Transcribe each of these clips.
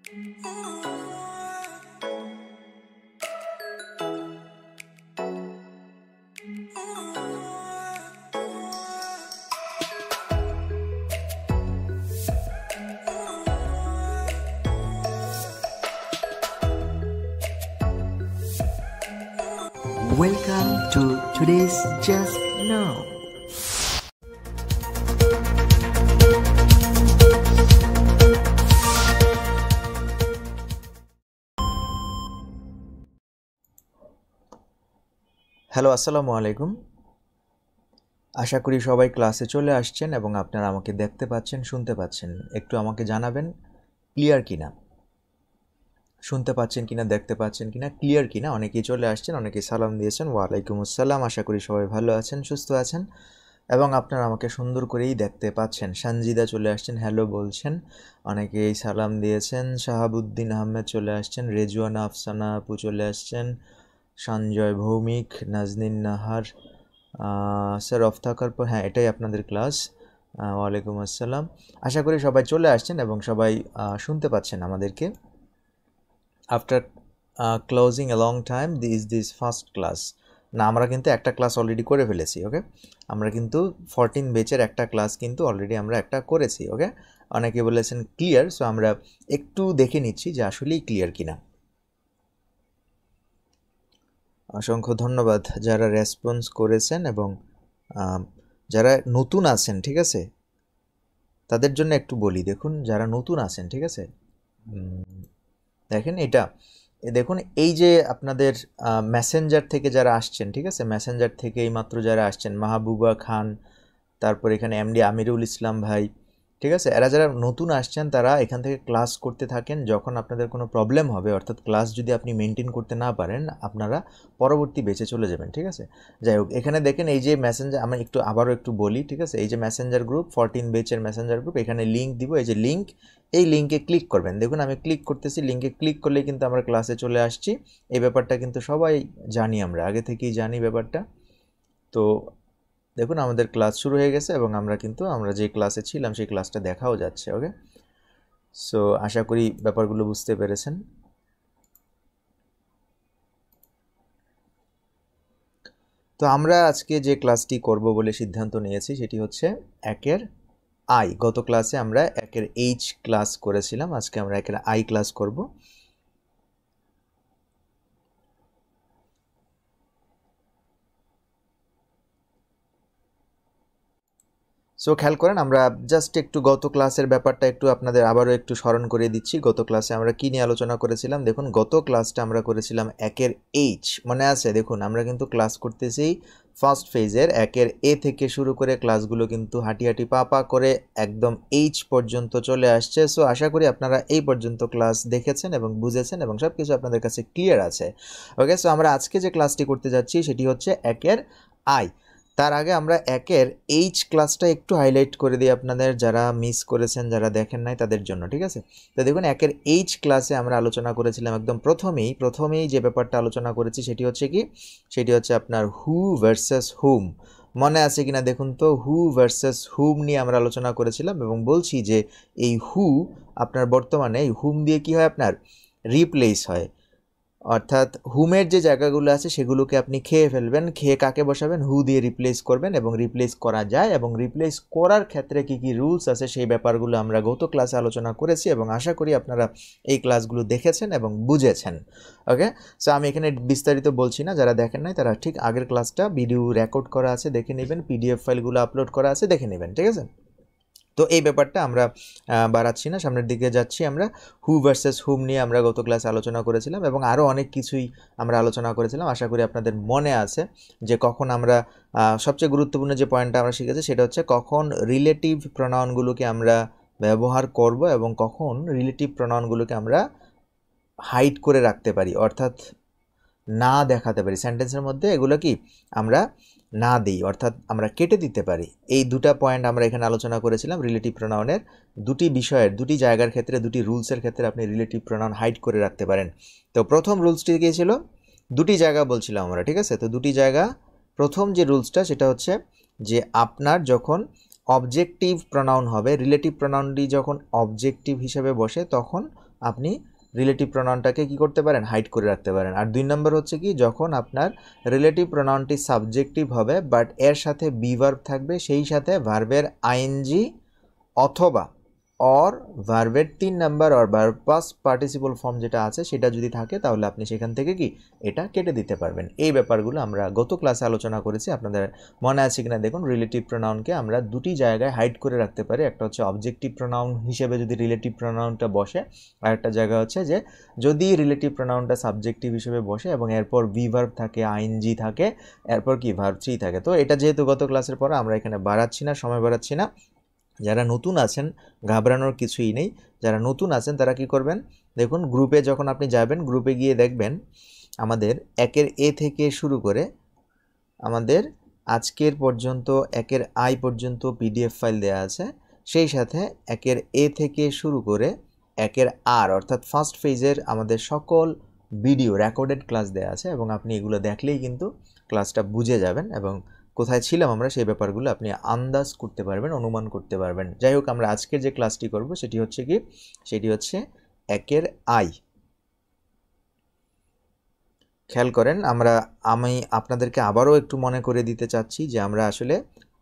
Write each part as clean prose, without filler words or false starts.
Welcome to today's Just Now. Hello, আসসালামু আলাইকুম। আশা করি সবাই ক্লাসে চলে আসছেন এবং আপনারা আমাকে দেখতে পাচ্ছেন, শুনতে পাচ্ছেন। একটু আমাকে জানাবেন ক্লিয়ার কিনা, শুনতে পাচ্ছেন কিনা, দেখতে পাচ্ছেন কিনা, ক্লিয়ার কিনা। অনেকেই চলে আসছেন, অনেকেই সালাম দিয়েছেন। ওয়ালাইকুম আসসালাম। আশা করি সবাই ভালো আছেন, সুস্থ আছেন এবং আপনারা আমাকে সুন্দর করেই দেখতে পাচ্ছেন। সানজিদা চলে আসছেন, হ্যালো বলছেন, অনেকেই সালাম দিয়েছেন। শাহাবুদ্দিন আহমেদ চলে আসছেন, রেজওয়ানা আফসানা আপু চলে আসছেন, সঞ্জয় ভৌমিক, নাজনীন নাহার, স্যার অফ থাকার পর, হ্যাঁ এটাই আপনাদের ক্লাস। ওয়ালাইকুম আসসালাম। আশা করি সবাই চলে আসছেন এবং সবাই শুনতে পাচ্ছেন আমাদেরকে। After closing a long time this first class. না, আমরা কিন্তু একটা ক্লাস অলরেডি করে ফেলেছি। ওকে, আমরা কিন্তু 14 ব্যাচের একটা ক্লাস কিন্তু অলরেডি আমরা একটা করেছি। ওকে, অনেকে বলেছেন ক্লিয়ার, সো আমরা একটু দেখে নিচ্ছি যে আসলেই ক্লিয়ার কিনা। অসংখ্য ধন্যবাদ যারা রেসপন্স করেছেন এবং যারা নতুন আছেন, ঠিক আছে, তাদের জন্য একটু বলি। দেখুন, যারা নতুন আছেন, ঠিক আছে, দেখেন এটা, দেখুন এই যে আপনাদের মেসেঞ্জার থেকে যারা আসছেন, ঠিক আছে, মেসেঞ্জার থেকে এইমাত্র যারা আসছেন, মাহবুবা খান, তারপর এখানে এমডি আমিরুল ইসলাম ভাই, ঠিক আছে, এরা যারা নতুন আসছেন তারা এখান থেকে ক্লাস করতে থাকেন। যখন আপনাদের কোনো প্রবলেম হবে, অর্থাৎ ক্লাস যদি আপনি মেনটেন করতে না পারেন, আপনারা পরবর্তী বেচে চলে যাবেন, ঠিক আছে। যাই হোক, এখানে দেখেন এই যে মেসেঞ্জার, আমি আবারও একটু বলি, ঠিক আছে, এই যে মেসেঞ্জার গ্রুপ 14 বেচের মেসেঞ্জার গ্রুপ, এখানে লিঙ্ক দিব, এই যে লিঙ্ক, এই লিঙ্কে ক্লিক করবেন। দেখুন আমি ক্লিক করতেছি, লিঙ্কে ক্লিক করলে কিন্তু আমরা ক্লাসে চলে আসছি। এই ব্যাপারটা কিন্তু সবাই জানি, আমরা আগে থেকেই জানি ব্যাপারটা। তো দেখুন আমাদের ক্লাস শুরু হয়ে গেছে এবং আমরা যে ক্লাসে ছিলাম সেই ক্লাসটা দেখাও যাচ্ছে। ওকে, সো আশা করি ব্যাপারগুলো বুঝতে পেরেছেন। তো আমরা আজকে যে ক্লাসটি করব বলে সিদ্ধান্ত নিয়েছি সেটি হচ্ছে একের আই। গত ক্লাসে আমরা একের এইচ ক্লাস করেছিলাম, আজকে আমরা একের আই ক্লাস করব। সো খেয়াল করেন, আমরা জাস্ট একটু গত ক্লাসের ব্যাপারটা একটু আপনাদের আবারও একটু স্মরণ করে দিচ্ছি। গত ক্লাসে আমরা কি নিয়ে আলোচনা করেছিলাম? দেখুন, গত ক্লাসটা আমরা করেছিলাম একের এইচ, মনে আছে? দেখুন আমরা কিন্তু ক্লাস করতেছি ফার্স্ট ফেজের একের এ থেকে শুরু করে ক্লাসগুলো কিন্তু হাঁটি হাঁটি পা পা করে একদম এইচ পর্যন্ত চলে আসছে। সো আশা করি আপনারা এই পর্যন্ত ক্লাস দেখেছেন এবং বুঝেছেন এবং সব কিছু আপনাদের কাছে ক্লিয়ার আছে। ওকে, সো আমরা আজকে যে ক্লাসটি করতে যাচ্ছি সেটি হচ্ছে একের আই। তার আগে আমরা একের এইচ ক্লাসটা একটু হাইলাইট করে দিই আপনাদের, যারা মিস করেছেন, যারা দেখেন নাই তাদের জন্য, ঠিক আছে। তো দেখুন, একের এইচ ক্লাসে আমরা আলোচনা করেছিলাম একদম প্রথমেই যে ব্যাপারটা আলোচনা করেছি সেটি হচ্ছে আপনার হু ভার্সেস হুম। মনে আছে কিনা দেখুন তো, হু ভার্সেস হুম নিয়ে আমরা আলোচনা করেছিলাম এবং বলছি যে এই হু আপনার বর্তমানে এই হুম দিয়ে কি হয়, আপনার রিপ্লেস হয়। অর্থাৎ হুমের যে জায়গাগুলো আছে সেগুলোকে আপনি খেয়ে ফেলবেন, খেয়ে কাকে বসাবেন? হু দিয়ে রিপ্লেস করবেন এবং রিপ্লেস করা যায় এবং রিপ্লেস করার ক্ষেত্রে কি কি রুলস আছে সেই ব্যাপারগুলো আমরা গত ক্লাসে আলোচনা করেছি এবং আশা করি আপনারা এই ক্লাসগুলো দেখেছেন এবং বুঝেছেন। ওকে, সো আমি এখানে বিস্তারিত বলছি না, যারা দেখেন নাই তারা ঠিক আগের ক্লাসটা ভিডিও রেকর্ড করা আছে দেখে নেবেন, পিডিএফ ফাইলগুলো আপলোড করা আছে দেখে নেবেন, ঠিক আছে। তো এই ব্যাপারটা আমরা বাড়াচ্ছি না, সামনের দিকে যাচ্ছি। আমরা হু ভার্সেস হুম নিয়ে আমরা গত ক্লাসে আলোচনা করেছিলাম এবং আরও অনেক কিছুই আমরা আলোচনা করেছিলাম। আশা করি আপনাদের মনে আছে যে কখন আমরা সবচেয়ে গুরুত্বপূর্ণ যে পয়েন্টটা আমরা শিখেছি সেটা হচ্ছে কখন রিলেটিভ প্রোনাউনগুলোকে আমরা ব্যবহার করব এবং কখন রিলেটিভ প্রোনাউনগুলোকে আমরা হাইড করে রাখতে পারি, অর্থাৎ না দেখাতে পারি সেন্টেন্সের মধ্যে, এগুলো কি আমরা না দিই, অর্থাৎ আমরা কেটে দিতে পারি। এই দুটা পয়েন্ট আমরা এখানে আলোচনা করেছিলাম। রিলেটিভ প্রোনাউনের দুটি বিষয়ের, দুটি জায়গার ক্ষেত্রে, দুটি রুলসের ক্ষেত্রে আপনি রিলেটিভ প্রোনাউন হাইড করে রাখতে পারেন। তো প্রথম রুলসটি কি ছিল? দুটি জায়গা বলছিলাম আমরা, ঠিক আছে। তো দুটি জায়গা, প্রথম যে রুলসটা সেটা হচ্ছে যে আপনার যখন অবজেক্টিভ প্রোনাউন হবে, রিলেটিভ প্রোনাউনটি যখন অবজেক্টিভ হিসেবে বসে তখন আপনি রিলেটিভ প্রোনাউনটাকে কি করতে পারেন, হাইড করে রাখতে পারেন। আর 2 নম্বর হচ্ছে কি, যখন আপনার রিলেটিভ প্রোনাউনটি সাবজেক্টিভ হবে বাট এর সাথে বি ভার্ব থাকবে, সেই সাথে ভার্বের আইএনজি অথবা অর ভার্বের 3 number or verb past participle form যেটা আছে সেটা যদি থাকে তাহলে আপনি সেখান থেকে কি এটা কেটে দিতে পারবেন। এই ব্যাপারগুলো আমরা গত ক্লাসে আলোচনা করেছি, আপনাদের মনে আছে কিনা দেখুন। রিলেটিভ প্রোনাউনকে আমরা দুটি জায়গায় হাইড করে রাখতে পারি, একটা হচ্ছে অবজেক্টিভ প্রোনাউন হিসেবে যদি রিলেটিভ প্রোনাউনটা বসে, আর একটা জায়গা হচ্ছে যে যদি রিলেটিভ প্রোনাউনটা সাবজেক্টিভ হিসেবে বসে এবং এরপর বি ভার্ব থাকে, আইএনজি থাকে, এরপর কি ভার্ব 3 থাকে। তো এটা যেহেতু গত ক্লাসের পর আমরা এখানে বাড়াচ্ছি না, সময় বাড়াচ্ছি না। যারা নতুন আছেন ঘাবড়ানোর কিছুই নেই, যারা নতুন আছেন তারা কি করবেন, দেখুন গ্রুপে যখন আপনি যাবেন, গ্রুপে গিয়ে দেখবেন আমাদের একের এ থেকে শুরু করে আমাদের আজকের পর্যন্ত একের আই পর্যন্ত পিডিএফ ফাইল দেওয়া আছে, সেই সাথে একের এ থেকে শুরু করে একের আর অর্থাৎ ফার্স্ট ফেজের আমাদের সকল ভিডিও রেকর্ডেড ক্লাস দেওয়া আছে, এবং আপনি এগুলো দেখলেই কিন্তু ক্লাসটা বুঝে যাবেন এবং কোথায় ছিলাম আমরা সেই ব্যাপারগুলো আপনি আন্দাজ করতে পারবেন, অনুমান করতে পারবেন। যাই হোক, আমরা আজকের যে ক্লাসটি করব সেটি হচ্ছে কি, সেটি হচ্ছে একের আই। খেয়াল করেন, আমি আপনাদেরকে আবারও একটু মনে করে দিতে চাচ্ছি যে আমরা আসলে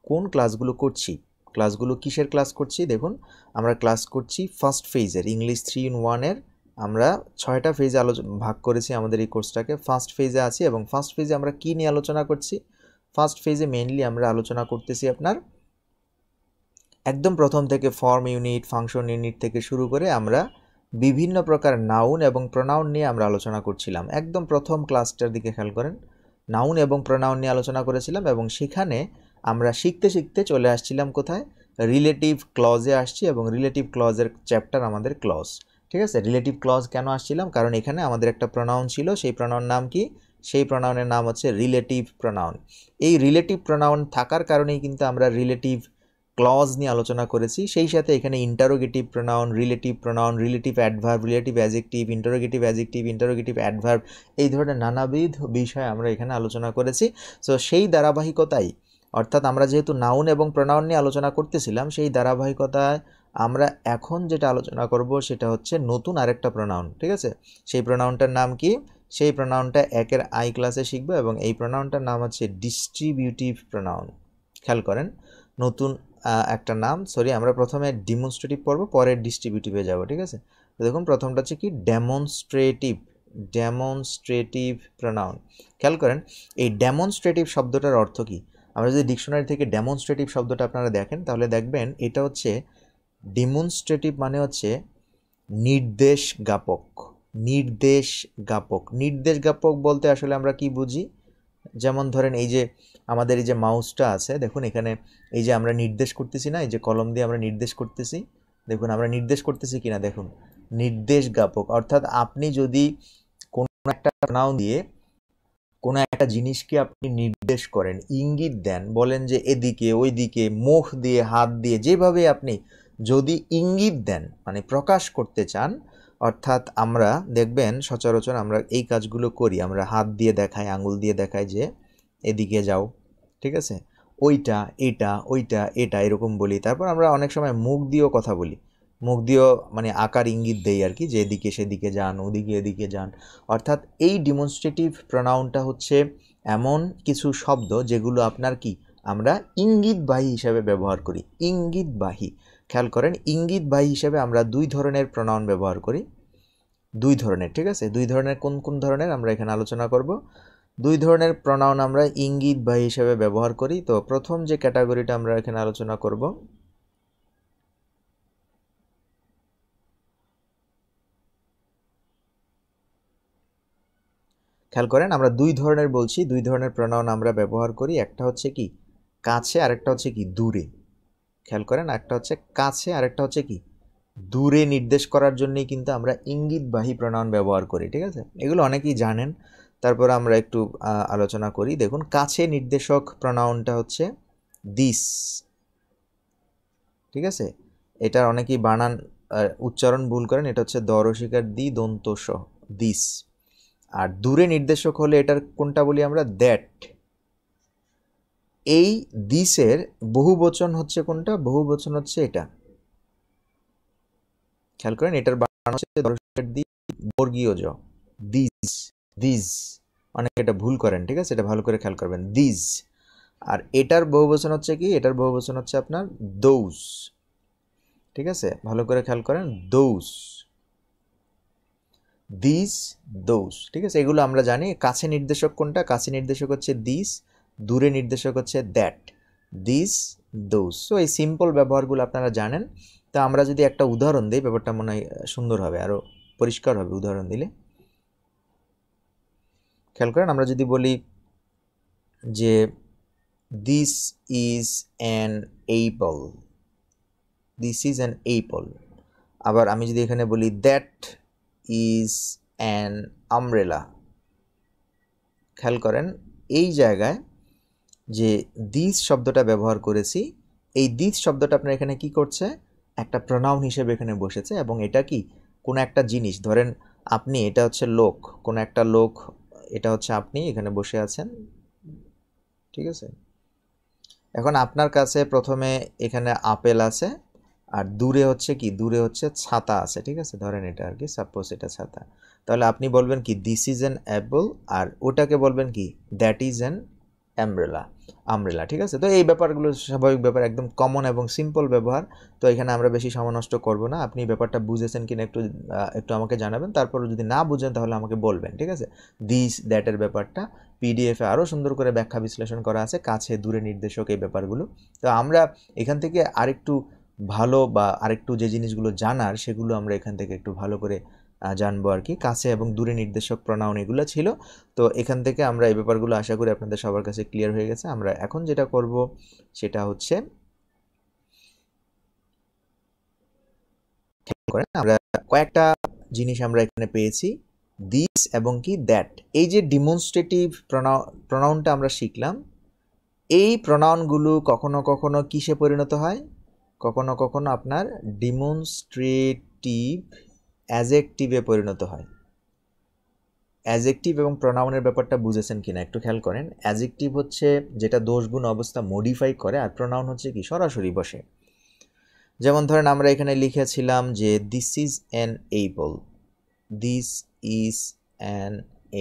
কোন ক্লাসগুলো করছি, ক্লাসগুলো কিসের ক্লাস করছি। দেখুন, আমরা ক্লাস করছি ফার্স্ট ফেজের ইংলিশ 3-in-1 আমরা 6টা ফেজে ভাগ করেছি আমাদের এই কোর্সটাকে। ফার্স্ট ফেজে আছি এবং ফার্স্ট ফেজে আমরা কি নিয়ে আলোচনা করছি, ফার্স্ট ফেজে মেইনলি আমরা আলোচনা করতেছি আপনার একদম প্রথম থেকে ফর্ম ইউনিট, ফাংশন ইউনিট থেকে শুরু করে আমরা বিভিন্ন প্রকার নাউন এবং প্রোনাউন নিয়ে আমরা আলোচনা করছিলাম। একদম প্রথম ক্লাসটার দিকে খেয়াল করেন, নাউন এবং প্রোনাউন নিয়ে আলোচনা করেছিলাম এবং সেখানে আমরা শিখতে শিখতে চলে আসছিলাম কোথায়, রিলেটিভ ক্লজে আসছি এবং রিলেটিভ ক্লজের চ্যাপ্টার আমাদের ক্লজ। ঠিক আছে, রিলেটিভ ক্লজ কেন আসছিলাম, কারণ এখানে আমাদের একটা প্রোনাউন ছিল, সেই প্রোনাউন নাম কি, সেই প্রোনাউনের নাম হচ্ছে রিলেটিভ প্রোনাউন। এই রিলেটিভ প্রোনাউন থাকার কারণেই কিন্তু আমরা রিলেটিভ ক্লজ নিয়ে আলোচনা করেছি। সেই সাথে এখানে interrogative pronoun, relative adverb, relative adjective, interrogative adverb, এই ধরনের নানাবিধ বিষয় আমরা এখানে আলোচনা করেছি। সো সেই ধারাবাহিকতায়, অর্থাৎ আমরা যেহেতু নাউন এবং প্রোনাউন নিয়ে আলোচনা করতেছিলাম, সেই ধারাবাহিকতায় আমরা এখন যেটা আলোচনা করব সেটা হচ্ছে নতুন আরেকটা প্রোনাউন। ঠিক আছে, সেই প্রোনাউনটার নাম কি, সেই প্রোনাউনটা একের আই ক্লাসে শিখবো এবং এই প্রোনাউনটার নাম হচ্ছে ডিস্ট্রিবিউটিভ প্রোনাউন। খেয়াল করেন, নতুন একটা নাম, সরি আমরা প্রথমে ডিমনস্ট্রেটিভ পড়ব, পরে ডিস্ট্রিবিউটিভে যাব। ঠিক আছে, তো দেখুন প্রথমটা হচ্ছে কি, ডেমনস্ট্রেটিভ প্রোনাউন। খেয়াল করেন, এই ডেমনস্ট্রেটিভ শব্দটার অর্থ কি, আমরা যদি ডিকশনারি থেকে ডেমনস্ট্রেটিভ শব্দটা আপনারা দেখেন তাহলে দেখবেন এটা হচ্ছে ডেমনস্ট্রেটিভ মানে হচ্ছে নির্দেশজ্ঞাপক। নির্দেশজ্ঞাপক বলতে আসলে আমরা কি বুঝি, যেমন ধরেন এই যে আমাদের এই যে মাউসটা আছে, দেখুন এখানে এই যে আমরা নির্দেশ করতেছি না, এই যে কলম দিয়ে আমরা নির্দেশ করতেছি, দেখুন আমরা নির্দেশ করতেছি কিনা, দেখুন নির্দেশজ্ঞাপক। অর্থাৎ আপনি যদি কোনো একটা প্রোনাউন দিয়ে কোনো একটা জিনিসকে আপনি নির্দেশ করেন, ইঙ্গিত দেন, বলেন যে এদিকে ওইদিকে, মুখ দিয়ে হাত দিয়ে, যেভাবে আপনি যদি ইঙ্গিত দেন মানে প্রকাশ করতে চান, অর্থাৎ আমরা দেখবেন সচরাচর আমরা এই কাজগুলো করি, আমরা হাত দিয়ে দেখাই, আঙুল দিয়ে দেখাই যে এদিকে যাও, ঠিক আছে, ওইটা এটা, ওইটা এটা, এরকম বলি। তারপর আমরা অনেক সময় মুখ দিয়েও কথা বলি, মুখ দিয়েও মানে আকার ইঙ্গিত দেই আর কি, যে এদিকে সেদিকে যান, ওদিকে এদিকে যান। অর্থাৎ এই ডিমনস্ট্রেটিভ প্রোনাউনটা হচ্ছে এমন কিছু শব্দ যেগুলো আপনার কি আমরা ইঙ্গিতবাহী হিসাবে ব্যবহার করি, ইঙ্গিতবাহী। খেয়াল করেন, ইঙ্গিতবাহী হিসাবে আমরা 2 ধরনের প্রোনাউন ব্যবহার করি, 2 ধরনের। ঠিক আছে, 2 ধরনের কোন কোন ধরনের আমরা এখানে আলোচনা করব। 2 ধরনের প্রোনাউন আমরা ইঙ্গিতবাহী হিসাবে ব্যবহার করি। তো প্রথম যে ক্যাটাগরিটা আমরা এখানে আলোচনা করব, খেয়াল করেন আমরা 2 ধরনের বলছি, 2 ধরনের প্রোনাউন আমরা ব্যবহার করি। একটা হচ্ছে কি কাছে, আরেকটা হচ্ছে কি দূরে। খেয়াল করেন, একটা হচ্ছে কাছে, আরেকটা হচ্ছে কি দূরে নির্দেশ করার জন্যই কিন্তু আমরা ইঙ্গিতবাহী প্রোনাউন ব্যবহার করি। ঠিক আছে, এগুলো অনেকেই জানেন, তারপর আমরা একটু আলোচনা করি। দেখুন, কাছে নির্দেশক প্রোনাউনটা হচ্ছে দিস। ঠিক আছে, এটা অনেকেই বানান উচ্চারণ ভুল করেন, এটা হচ্ছে দরশিকার দি দন্ত স, দিস। আর দূরে নির্দেশক হলে এটার কোনটা বলি আমরা, দ্যাট। এই দিসের বহুবচন হচ্ছে কোনটা, বহুবচন হচ্ছে এটা, খেয়াল করেন এটার বানান হচ্ছে দর্শকের দি বর্গীয় জ, দিস, দিস, অনেকে এটা ভুল করেন, ঠিক আছে, এটা ভালো করে খেয়াল করবেন, দিস। আর এটার বহুবচন হচ্ছে কি, এটার বহুবচন হচ্ছে আপনার দৌস, ঠিক আছে, ভালো করে খেয়াল করেন, দৌস, দিস, দৌস, ঠিক আছে। এগুলো আমরা জানি। কাছে নির্দেশক কোনটা? কাছে নির্দেশক হচ্ছে দিস, দূরে নির্দেশক হচ্ছে দ্যাট, দিস, দৌস। সো এই সিম্পল ব্যবহারগুলো আপনারা জানেন। তা আমরা যদি একটা উদাহরণ দিই, ব্যাপারটা মনে হয় সুন্দর হবে, আরও পরিষ্কার হবে উদাহরণ দিলে। খেয়াল করেন, আমরা যদি বলি যে this is an apple, this is an apple. আবার আমি যদি এখানে বলি দ্যাট ইজ অ্যান আমব্রেলা, খেয়াল করেন এই জায়গায় যে দিস শব্দটা ব্যবহার করেছি, এই দিস শব্দটা আপনার এখানে কি করছে, একটা প্রনাউন হিসেবে এখানে বসেছে। এবং এটা কি, কোনো একটা জিনিস, ধরেন আপনি, এটা হচ্ছে লোক, কোনো একটা লোক, এটা হচ্ছে আপনি এখানে বসে আছেন, ঠিক আছে। এখন আপনার কাছে প্রথমে এখানে আপেল আছে, আর দূরে হচ্ছে কি, দূরে হচ্ছে ছাতা আছে, ঠিক আছে, ধরেন এটা আর কি, সাপোজ এটা ছাতা। তাহলে আপনি বলবেন কি দিস ইজ অ্যান অ্যাপল, আর ওটাকে বলবেন কি দ্যাট ইজ অ্যান অ্যামব্রেলা, আমব্রেলা, ঠিক আছে। তো এই ব্যাপারগুলো স্বাভাবিক ব্যাপার, একদম কমন এবং সিম্পল ব্যবহার। তো এখানে আমরা বেশি সময় নষ্ট করব না। আপনি ব্যাপারটা বুঝেছেন কিনা একটু আমাকে জানাবেন, তারপর যদি না বুঝেন তাহলে আমাকে বলবেন, ঠিক আছে। দিস দ্যাটের ব্যাপারটা পিডিএফে আরও সুন্দর করে ব্যাখ্যা বিশ্লেষণ করা আছে, কাছে দূরে নির্দেশক এই ব্যাপারগুলো। তো আমরা এখান থেকে আরেকটু ভালো বা আরেকটু যে জিনিসগুলো জানার, সেগুলো আমরা এখান থেকে একটু ভালো করে জানবো আর কি। কাছে এবং দূরে নির্দেশক প্রনাউন এগুলো ছিল। তো এখান থেকে আমরা এই ব্যাপারগুলো আশা করি আপনাদের সবার কাছে ক্লিয়ার হয়ে গেছে। আমরা এখন যেটা করব সেটা হচ্ছে, আমরা কয়েকটা জিনিস আমরা এখানে পেয়েছি, দিস এবং কি দ্যাট। এই যে ডিমনস্ট্রেটিভ প্রনাউনটা আমরা শিখলাম, এই প্রনাউনগুলো কখনো কখনো কিসে পরিণত হয়, কখনো কখনো আপনার ডিমনস্ট্রেটিভ অ্যাজেক্টিভে পরিণত হয়। অ্যাজেক্টিভ এবং প্রনাউনের ব্যাপারটা বুঝেছেন কিনা একটু খেয়াল করেন। অ্যাজেক্টিভ হচ্ছে যেটা দোষগুণ অবস্থা মডিফাই করে, আর প্রনাউন হচ্ছে কি সরাসরি বসে। যেমন ধরেন আমরা এখানে লিখেছিলাম যে this is an apple, this is an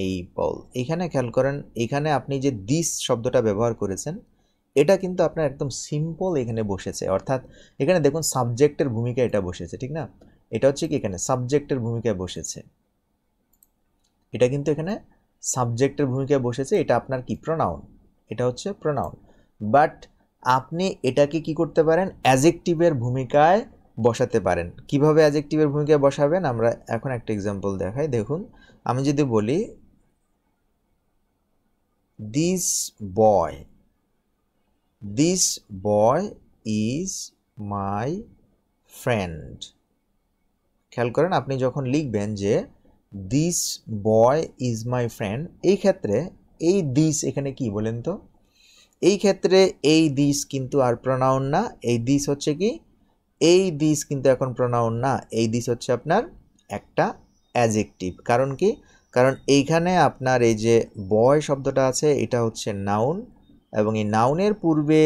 apple. এখানে খেয়াল করেন, এখানে আপনি যে দিস শব্দটা ব্যবহার করেছেন, এটা কিন্তু আপনার একদম সিম্পল এখানে বসেছে। অর্থাৎ এখানে দেখুন সাবজেক্টের ভূমিকা এটা বসেছে, ঠিক না। এটা হচ্ছে কি এখানে সাবজেক্টের ভূমিকায় বসেছে, এটা কিন্তু এখানে সাবজেক্টের ভূমিকায় বসেছে। এটা আপনার কি প্রনাউন, এটা হচ্ছে প্রনাউন। বাট আপনি এটাকে কি করতে পারেন, অ্যাজেক্টিভের ভূমিকায় বসাতে পারেন। কিভাবে অ্যাজেক্টিভের ভূমিকায় বসাবেন, আমরা এখন একটা এক্সাম্পল দেখাই। দেখুন, আমি যদি বলি this boy, this boy is my friend. খেয়াল করেন, আপনি যখন লিখবেন যে this boy is my friend, এই ক্ষেত্রে এই দিস এখানে কি বলেন তো, এই ক্ষেত্রে এই দিস কিন্তু আর প্রনাউন না। এই দিস হচ্ছে কি, এই দিস কিন্তু এখন প্রনাউন না, এই দিস হচ্ছে আপনার একটা অ্যাজেক্টিভ। কারণ কি, কারণ এইখানে আপনার এই যে বয় শব্দটা আছে, এটা হচ্ছে নাউন, এবং এই নাউনের পূর্বে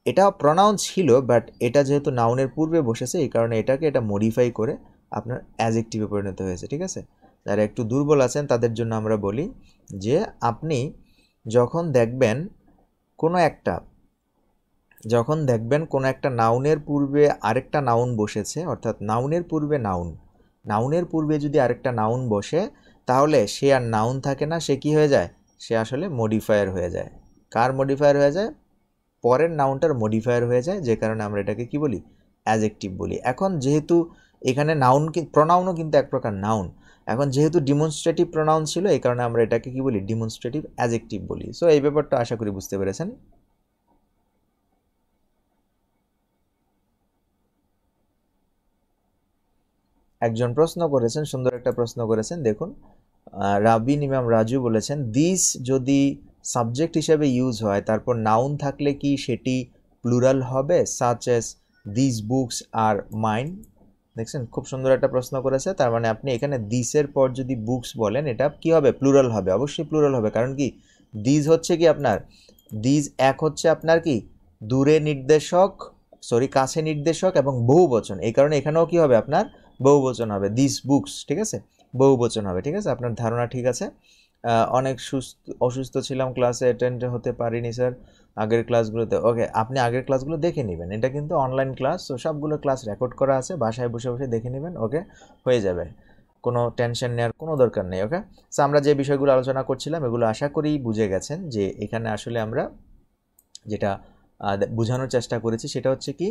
এটা প্রনাউন ছিল, বাট এটা যেহেতু নাউনের পূর্বে বসেছে, এই কারণে এটাকে এটা মডিফাই করে আপনার অ্যাজেক্টিভে পরিণত হয়েছে, ঠিক আছে। যারা একটু দুর্বল আছেন তাদের জন্য আমরা বলি যে আপনি যখন দেখবেন কোনো একটা নাউনের পূর্বে আরেকটা নাউন বসেছে, অর্থাৎ নাউনের পূর্বে নাউনের পূর্বে যদি আরেকটা নাউন বসে, তাহলে সে আর নাউন থাকে না, সে কি হয়ে যায়, সে আসলে মডিফায়ার হয়ে যায়। কার মডিফায়ার হয়ে যায়, পরের নাউনটার মডিফায়ার হয়ে যায়, যে কারণে আমরা এটাকে কি বলি, অ্যাজেক্টিভ বলি। এখন যেহেতু এখানে নাউন, প্রনাউনও কিন্তু এক প্রকার নাউন, এখন যেহেতু ডিমনস্ট্রেটিভ প্রনাউন ছিল, এই কারণে আমরা এটাকে কি বলি, ডিমনস্ট্রেটিভ অ্যাজেক্টিভ বলি। সো এই ব্যাপারটা আশা করি বুঝতে পেরেছেন। একজন প্রশ্ন করেছেন, সুন্দর একটা প্রশ্ন করেছেন, দেখুন রাবিন ইমাম রাজু বলেছেন দিস যদি সাবজেক্ট হিসেবে ইউজ হয়, তারপর নাউন থাকলে কি সেটি প্লুরাল হবে, such as this books are mine. দেখছেন, খুব সুন্দর একটা প্রশ্ন করেছে। তার মানে আপনি এখানে দিসের পর যদি বুকস বলেন, এটা কি হবে, প্লুরাল হবে, অবশ্যই প্লুরাল হবে। কারণ কি, দিস হচ্ছে কি আপনার, দিস এক হচ্ছে আপনার কি দূরে নির্দেশক, কাছে নির্দেশক এবং বহুবচন, এই কারণে এখানেও কি হবে আপনার বহুবচন হবে, দিস বুকস, ঠিক আছে, বহুবচন হবে, ঠিক আছে, আপনার ধারণা ঠিক আছে। অনেক অসুস্থ ছিলাম, ক্লাসে অ্যাটেন্ড হতে পারিনি স্যার আগের ক্লাসগুলোতে। ওকে, আপনি আগের ক্লাসগুলো দেখে নেবেন, এটা কিন্তু অনলাইন ক্লাস, তো সবগুলো ক্লাস রেকর্ড করা আছে, বাসায় বসে বসে দেখে নেবেন। ওকে, হয়ে যাবে, কোনো টেনশন নেওয়ার কোনো দরকার নেই। ওকে, সো আমরা যে বিষয়গুলো আলোচনা করছিলাম এগুলো আশা করি বুঝে গেছেন, যে এখানে আসলে আমরা যেটা বোঝানোর চেষ্টা করেছি সেটা হচ্ছে কি,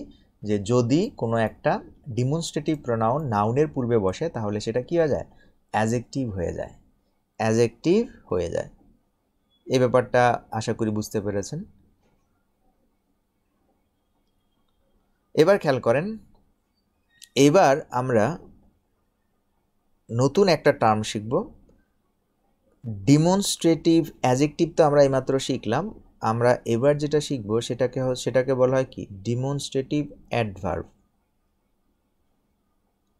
যে যদি কোনো একটা ডিমনস্ট্রেটিভ প্রোনাউন নাউনের পূর্বে বসে তাহলে সেটা কি হয়ে যায়, অ্যাজেক্টিভ হয়ে যায়, অ্যাজেক্টিভ হয়ে যায়। এই ব্যাপারটা আশা করি বুঝতে পেরেছেন। এবার খেয়াল করেন, এবার আমরা নতুন একটা টার্ম শিখব, ডিমনস্ট্রেটিভ অ্যাজেক্টিভ। তো আমরা এইমাত্র শিখলাম, আমরা এবার যেটা শিখব সেটাকে বলা হয় কি, demonstrative adverb.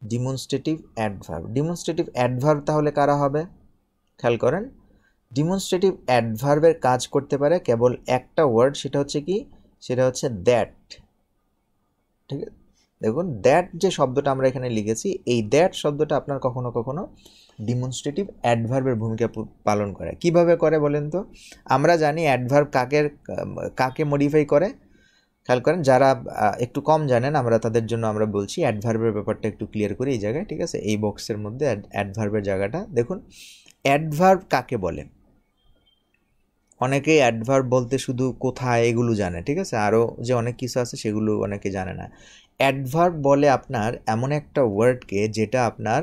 Demonstrative adverb, demonstrative adverb তাহলে কারা হবে খেয়াল করেন, ডিমনস্ট্রেটিভ অ্যাডভার্বের কাজ করতে পারে কেবল একটা ওয়ার্ড, সেটা হচ্ছে কি, সেটা হচ্ছে দ্যাট। ঠিক আছে, দেখুন দ্যাট যে শব্দটা আমরা এখানে লিখেছি, এই দ্যাট শব্দটা আপনার কখনো কখনো ডিমনস্ট্রেটিভ অ্যাডভার্বের ভূমিকা পালন করে। কিভাবে করে বলেন তো? আমরা জানি অ্যাডভার্ব কাকে মডিফাই করে। খেয়াল করেন, যারা একটু কম জানেন আমরা তাদের জন্য আমরা বলছি, অ্যাডভার্বের ব্যাপারটা একটু ক্লিয়ার করি এই জায়গায়, ঠিক আছে, এই বক্সের মধ্যে অ্যাডভার্বের জায়গাটা দেখুন। অ্যাডভার্ব কাকে বলে? অনেকেই অ্যাডভার্ব বলতে শুধু কোথায় এগুলো জানে, ঠিক আছে, আরও যে অনেক কিছু আছে সেগুলো অনেকে জানে না। অ্যাডভার্ব বলে আপনার এমন একটা ওয়ার্ডকে যেটা আপনার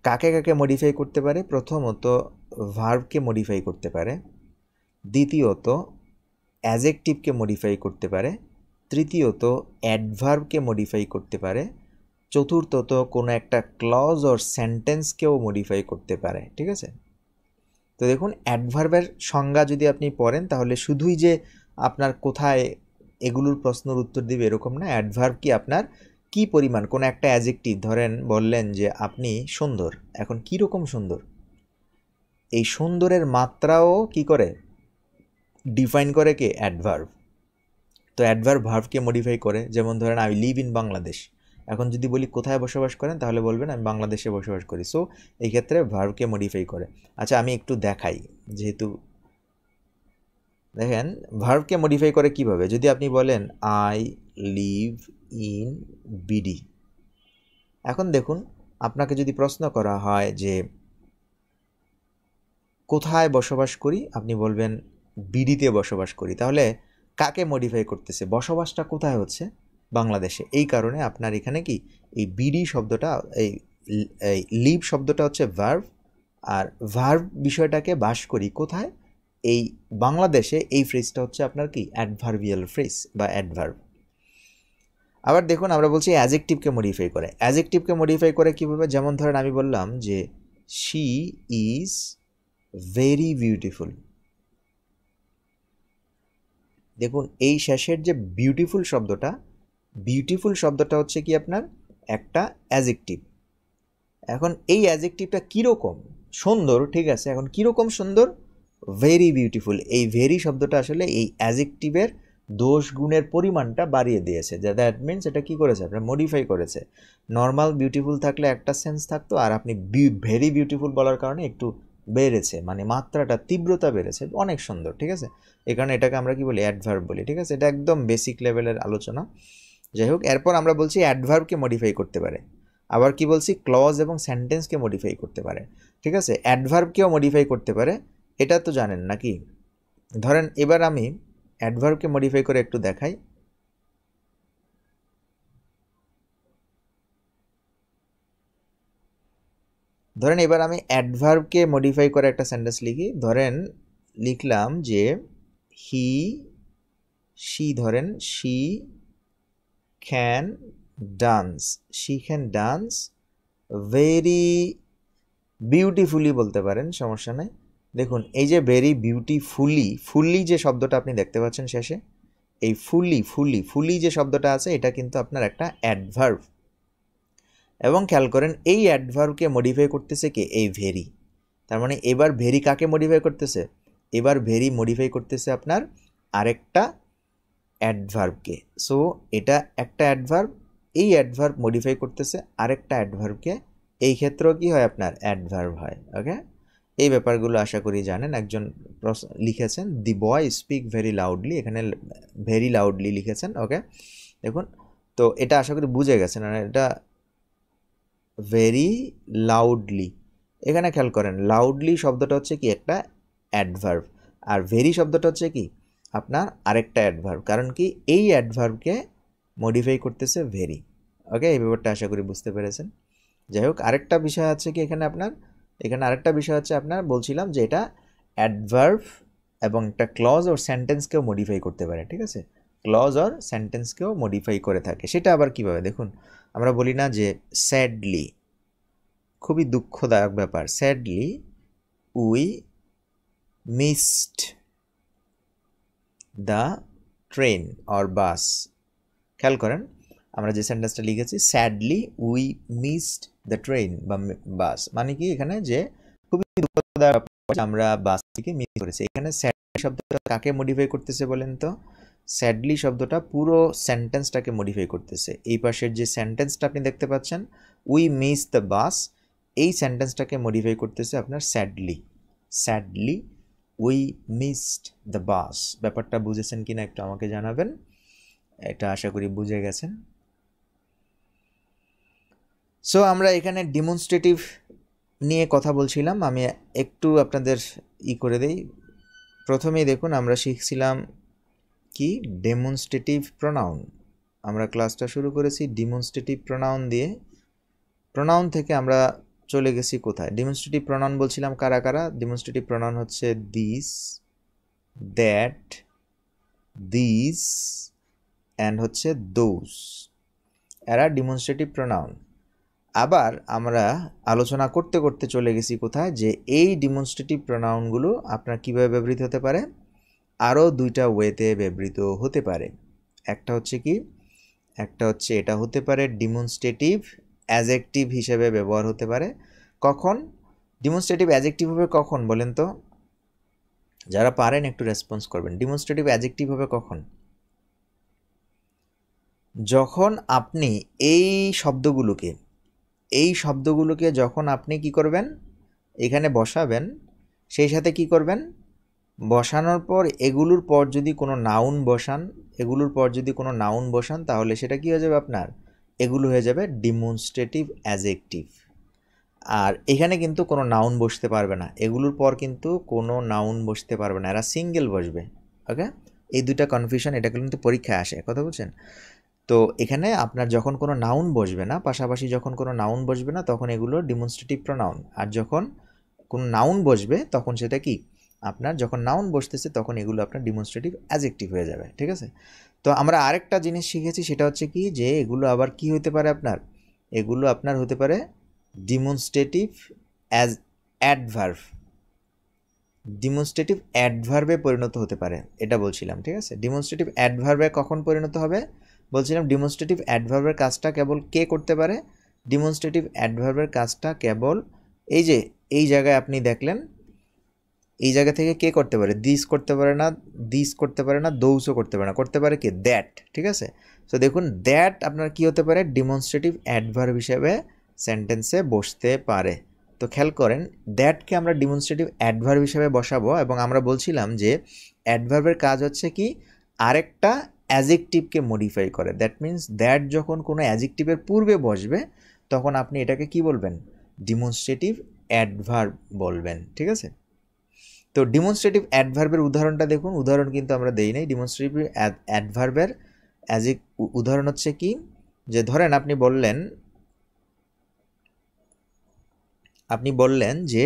কাকে কাকে মডিফাই করতে পারে। প্রথমত ভার্বকে মডিফাই করতে পারে, দ্বিতীয়ত অ্যাজেক্টিভকে মডিফাই করতে পারে, তৃতীয়ত অ্যাডভার্বকে মডিফাই করতে পারে, চতুর্থত কোনো একটা ক্লজ অর সেন্টেন্সকেও মডিফাই করতে পারে, ঠিক আছে। তো দেখুন, অ্যাডভার্বের সংজ্ঞা যদি আপনি পড়েন তাহলে শুধুই যে আপনার কোথায় এগুলোর প্রশ্নের উত্তর দিবে এরকম না। অ্যাডভার্ব কি আপনার কি পরিমাণ, কোনো একটা অ্যাডজেক্টিভ ধরেন বললেন যে আপনি সুন্দর, এখন কি রকম সুন্দর, এই সুন্দরের মাত্রাও কি করে ডিফাইন করে কে, অ্যাডভার্ব। তো অ্যাডভার্ব ভার্বকে মডিফাই করে। যেমন ধরেন আই লিভ ইন বাংলাদেশ, এখন যদি বলি কোথায় বসবাস করেন তাহলে বলবেন আমি বাংলাদেশে বসবাস করি। সো এই ক্ষেত্রে ভার্বকে মডিফাই করে। আচ্ছা আমি একটু দেখাই, যেহেতু দেখেন ভার্বকে মডিফাই করে কিভাবে। যদি আপনি বলেন আই লিভ ইন বিডি, এখন দেখুন আপনাকে যদি প্রশ্ন করা হয় যে কোথায় বসবাস করি, আপনি বলবেন বিডিতে বসবাস করি, তাহলে কাকে মডিফাই করতেছে, বসবাসটা কোথায় হচ্ছে, বাংলাদেশে। এই কারণে আপনার এখানে কি এই বিডি শব্দটা, এই লিভ শব্দটা হচ্ছে ভার্ব, আর ভার্ব বিষয়টাকে বাস করি কোথায়, এই বাংলাদেশে। এই ফ্রেজটা হচ্ছে আপনার কি অ্যাডভার্বিয়াল ফ্রেজ বা অ্যাডভার্ব। আবার দেখুন আমরা বলছি অ্যাজেক্টিভকে মডিফাই করে। অ্যাজেক্টিভকে মডিফাই করে কীভাবে? যেমন ধরেন আমি বললাম যে শি ইজ ভেরি বিউটিফুল, দেখুন এই শেষের যে বিউটিফুল শব্দটা, বিউটিফুল শব্দটা হচ্ছে কি আপনার একটা অ্যাজেক্টিভ। এখন এই অ্যাজেক্টিভটা কীরকম সুন্দর, ঠিক আছে, এখন কীরকম সুন্দর, ভেরি বিউটিফুল। এই ভেরি শব্দটা আসলে এই অ্যাজেক্টিভের দোষ গুণের পরিমাণটা বাড়িয়ে দিয়েছে, যে দ্যাট মিনস এটা কী করেছে, আপনার মডিফাই করেছে। নর্মাল বিউটিফুল থাকলে একটা সেন্স থাকতো, আর আপনি ভেরি বিউটিফুল বলার কারণে একটু বেড়েছে, মানে মাত্রাটা তীব্রতা বেড়েছে, অনেক সুন্দর, ঠিক আছে। এই কারণে এটাকে আমরা কি বলি, অ্যাডভার্ব বলি, ঠিক আছে। এটা একদম বেসিক লেভেলের আলোচনা। যাই হোক, এরপর আমরা বলছি অ্যাডভার্বকে মডিফাই করতে পারে। আবার কি বলছি, ক্লজ এবং সেন্টেন্সকে মডিফাই করতে পারে, ঠিক আছে। অ্যাডভার্বকেও মডিফাই করতে পারে, এটা তো জানেন নাকি। ধরেন এবার আমি অ্যাডভার্বকে মডিফাই করে একটু দেখাই। ধরেন এবার আমি অ্যাডভার্বকে মডিফাই করে একটা সেন্টেন্স লিখি। ধরেন লিখলাম যে হি শি, ধরেন she can dance, she can dance very beautifully বলতে পারেন, সমস্যা নেই। দেখুন এই যে ভেরি বিউটিফুলি, ফুলি যে শব্দটা আপনি দেখতে পাচ্ছেন শেষে, এই ফুলি যে শব্দটা আছে এটা কিন্তু আপনার একটা অ্যাডভার্ব। এবং খেয়াল করেন এই অ্যাডভার্বকে মডিফাই করতেছে কে, এই ভেরি। তার মানে এবার ভেরি কাকে মডিফাই করতেছে, এবার ভেরি মডিফাই করতেছে আপনার আরেকটা অ্যাডভার্বকে। সো এটা একটা অ্যাডভার্ব, এই অ্যাডভার্ব মডিফাই করতেছে আরেকটা অ্যাডভার্বকে, এই ক্ষেত্রেও কি হয় আপনার অ্যাডভার্ব হয়। ওকে, এই ব্যাপারগুলো আশা করি জানেন। একজন লিখেছেন দি বয় স্পিক ভেরি লাউডলি, এখানে ভেরি লাউডলি লিখেছেন। ওকে, দেখুন তো এটা আশা করি বুঝে গেছেন। আর এটা ভেরি লাউডলি, এখানে খেয়াল করেন লাউডলি শব্দটা হচ্ছে কি একটা অ্যাডভার্ব, আর ভেরি শব্দটা হচ্ছে কি আপনার আরেকটা অ্যাডভার্ব। কারণ কি এই অ্যাডভার্বকে মডিফাই করতেছে ভেরি। ওকে, এই ব্যাপারটা আশা করি বুঝতে পেরেছেন। যাই হোক, আরেকটা বিষয় আছে কি এখানে আপনার, এখানে আরেকটা বিষয় হচ্ছে আপনার বলছিলাম যে এটা অ্যাডভার্ব এবং একটা ক্লজ ওর সেন্টেন্সকেও মডিফাই করতে পারে। ঠিক আছে, ক্লজ ওর সেন্টেন্সকেও মডিফাই করে থাকে। সেটা আবার কিভাবে দেখুন, আমরা বলি না যে স্যাডলি, খুবই দুঃখদায়ক ব্যাপার, sadly we missed the train or bus. খেয়াল করেন আমরা যে সেন্টেন্সটা লিখেছি sadly we missed the train বা বাস, মানে কি এখানে যে খুবই দুঃখদায়ক আমরা বাসটিকে মিস করেছি। এখানে স্যাডলি শব্দটা কাকে মডিফাই করতেছে বলেন তো? স্যাডলি শব্দটা পুরো সেন্টেন্সটাকে মডিফাই করতেছে। এই পাশের যে সেন্টেন্সটা আপনি দেখতে পাচ্ছেন উই মিস দ্য বাস, এই সেন্টেন্সটাকে মডিফাই করতেছে আপনার sadly. Sadly we missed the bus. ব্যাপারটা বুঝেছেন কিনা একটু আমাকে জানাবেন। এটা আশা করি বুঝে গেছেন। সো আমরা এখানে ডিমনস্ট্রেটিভ নিয়ে কথা বলছিলাম, আমি একটু আপনাদের করে দেই। প্রথমেই দেখুন আমরা শিখছিলাম কি ডেমনস্ট্রেটিভ প্রোনাউন। আমরা ক্লাসটা শুরু করেছি ডিমনস্ট্রেটিভ প্রোনাউন দিয়ে। প্রোনাউন থেকে আমরা চলে গেছি কোথায়? ডেমনস্ট্রেটিভ প্রোনাউন বলছিলাম কারা কারা? ডেমনস্ট্রেটিভ প্রোনাউন হচ্ছে দিস, দ্যাট, দিস অ্যান্ড হচ্ছে দোজ, এরা ডেমনস্ট্রেটিভ প্রোনাউন। আবার আমরা আলোচনা করতে করতে চলে গেছি কোথায়? যে এই ডেমনস্ট্রেটিভ প্রোনাউনগুলো আপনার কীভাবে ব্যবহৃত হতে পারে? আরও দুইটা ওয়েতে ব্যবহৃত হতে পারে। একটা হচ্ছে কি, একটা হচ্ছে এটা হতে পারে ডেমনস্ট্রেটিভ অ্যাজেক্টিভ হিসেবে ব্যবহার হতে পারে। কখন ডেমনস্ট্রেটিভ অ্যাজেক্টিভ হবে কখন বলেন তো? যারা পারেন একটু রেসপন্স করবেন। ডেমনস্ট্রেটিভ অ্যাজেক্টিভ হবে কখন? যখন আপনি এই শব্দগুলোকে যখন আপনি কি করবেন এখানে বসাবেন, সেই সাথে কি করবেন বসানোর পর এগুলোর পর যদি কোনো নাউন বসান তাহলে সেটা কি হয়ে যাবে আপনার? এগুলো হয়ে যাবে ডেমনস্ট্রেটিভ অ্যাজেক্টিভ। আর এখানে কিন্তু কোনো নাউন বসতে পারবে না, এগুলোর পর কিন্তু কোনো নাউন বসতে পারবে না, এরা সিঙ্গেল বসবে। ওকে, এই দুইটা কনফিউশন, এটা কিন্তু পরীক্ষায় আসে, কথা বলছেন তো। এখানে আপনার যখন কোনো নাউন বসবে না, পাশাপাশি যখন কোনো নাউন বসবে না তখন এগুলো ডেমনস্ট্রেটিভ প্রোনাউন। আর যখন কোনো নাউন বসবে তখন সেটা কি আপনার, যখন নাউন বসতেছে তখন এগুলো আপনার ডেমনস্ট্রেটিভ অ্যাজেক্টিভ হয়ে যাবে। ঠিক আছে, তো আমরা আরেকটা জিনিস শিখেছি, সেটা হচ্ছে কি যে এগুলো আবার কি হতে পারে আপনার? এগুলো আপনার হতে পারে ডেমনস্ট্রেটিভ অ্যাডভার্ব, ডেমনস্ট্রেটিভ অ্যাডভার্বে পরিণত হতে পারে, এটা বলছিলাম। ঠিক আছে, ডেমনস্ট্রেটিভ অ্যাডভার্বে কখন পরিণত হবে বলছিলাম? ডেমনস্ট্রেটিভ অ্যাডভার্বের কাজটা কেবল কে করতে পারে? ডেমনস্ট্রেটিভ অ্যাডভার্বের কাজটা কেবল এই যে এই জায়গায় আপনি দেখলেন, এই জায়গা থেকে কে করতে পারে? দিস করতে পারে না, দৌসও করতে পারে না, করতে পারে কে? দ্যাট। ঠিক আছে, তো দেখুন দ্যাট আপনার কি হতে পারে? ডেমনস্ট্রেটিভ অ্যাডভার্ব হিসেবে সেন্টেন্সে বসতে পারে। তো খেয়াল করেন দ্যাটকে আমরা ডেমনস্ট্রেটিভ অ্যাডভার্ব হিসেবে বসাবো, এবং আমরা বলছিলাম যে অ্যাডভার্বের কাজ হচ্ছে কি আরেকটা অ্যাজেক্টিভকে মডিফাই করে। দ্যাট মিন্স দ্যাট যখন কোনো অ্যাজেক্টিভের পূর্বে বসবে তখন আপনি এটাকে কি বলবেন? ডেমনস্ট্রেটিভ অ্যাডভার্ব বলবেন। ঠিক আছে, তো ডেমনস্ট্রেটিভ অ্যাডভার্বের উদাহরণটা দেখুন। উদাহরণ কিন্তু আমরা দেই নাই। ডেমনস্ট্রেটিভ অ্যাডভার্বের উদাহরণ হচ্ছে কি, যে ধরেন আপনি বললেন যে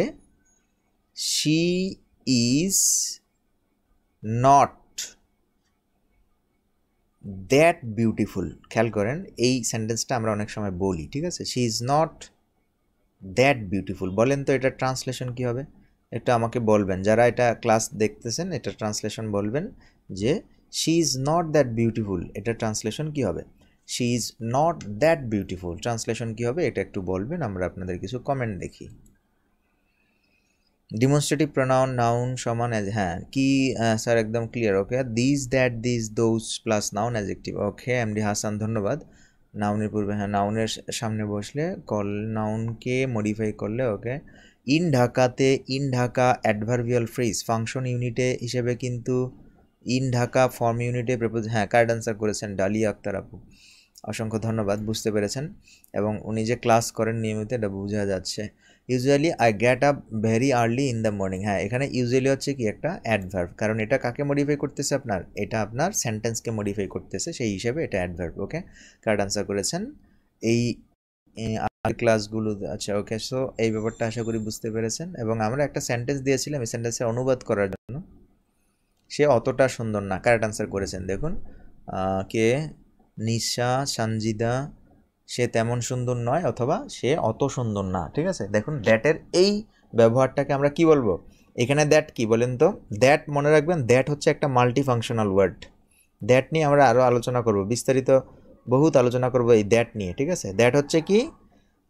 she is not that beautiful. খেয়াল করেন এই সেন্টেন্সটা আমরা অনেক সময় বলি। ঠিক আছে, she is not that beautiful, বলেন তো এটা ট্রান্সলেশন কি হবে? এটা আমাকে বলবেন, যারা এটা ক্লাস দেখতেছেন এটা ট্রান্সলেশন বলবেন যে she is not that beautiful, এটা ট্রান্সলেশন কি হবে? She is not that beautiful translation কি হবে এটা একটু বলবেন, আমরা আপনাদের কিছু কমেন্ট দেখি। ডেমনস্ট্রেটিভ প্রোনাউন নাউন সমান হ্যাঁ কি স্যার একদম clear. Okay, this that this those plus noun adjective. Okay MD Hasan ধন্যবাদ। নাউনের পূর্বে, হ্যাঁ নাউনের সামনে বসলে কল, নাউনকে মডিফাই করলে ওকে। ইন ঢাকাতে, in Dhaka adverbial phrase function ইউনিটে হিসেবে কিন্তু ইন ঢাকা ফর্ম ইউনিটে প্রেপোজ, হ্যাঁ কারেক্ট আনসার করেছেন ডালিয়া আক্তার আপু, অসংখ্য ধন্যবাদ, বুঝতে পেরেছেন এবং উনি যে ক্লাস করেন নিয়মিত এটা বোঝা যাচ্ছে। Usually I get up very early in the morning, হ্যাঁ এখানে ইউজুয়ালি হচ্ছে কি একটা অ্যাডভার্ব, কারণ এটা কাকে মডিফাই করতেছে আপনার, এটা আপনার সেন্টেন্সকে মডিফাই করতেছে, সেই হিসেবে এটা অ্যাডভার্ব। ওকে কারেক্ট আনসার করেছেন। এই আর ক্লাসগুলো, আচ্ছা ওকে, সো এই ব্যাপারটা আশা করি বুঝতে পেরেছেন। এবং আমরা একটা সেন্টেন্স দিয়েছিলাম, এই সেন্টেন্সের অনুবাদ করার জন্য, সে অতটা সুন্দর না, কারেক্ট আনসার করেছেন। দেখুন কে, নিশা সানজিদা, সে তেমন সুন্দর নয় অথবা সে অত সুন্দর না, ঠিক আছে। দেখুন দ্যাটের এই ব্যবহারটাকে আমরা কি বলবো, এখানে দ্যাট কি বলেন তো, দ্যাট মনে রাখবেন, দ্যাট হচ্ছে একটা মাল্টি ফাংশনাল ওয়ার্ড। দ্যাট নিয়ে আমরা আরও আলোচনা করব, বিস্তারিত বহুত আলোচনা করব এই দ্যাট নিয়ে, ঠিক আছে। দ্যাট হচ্ছে কি,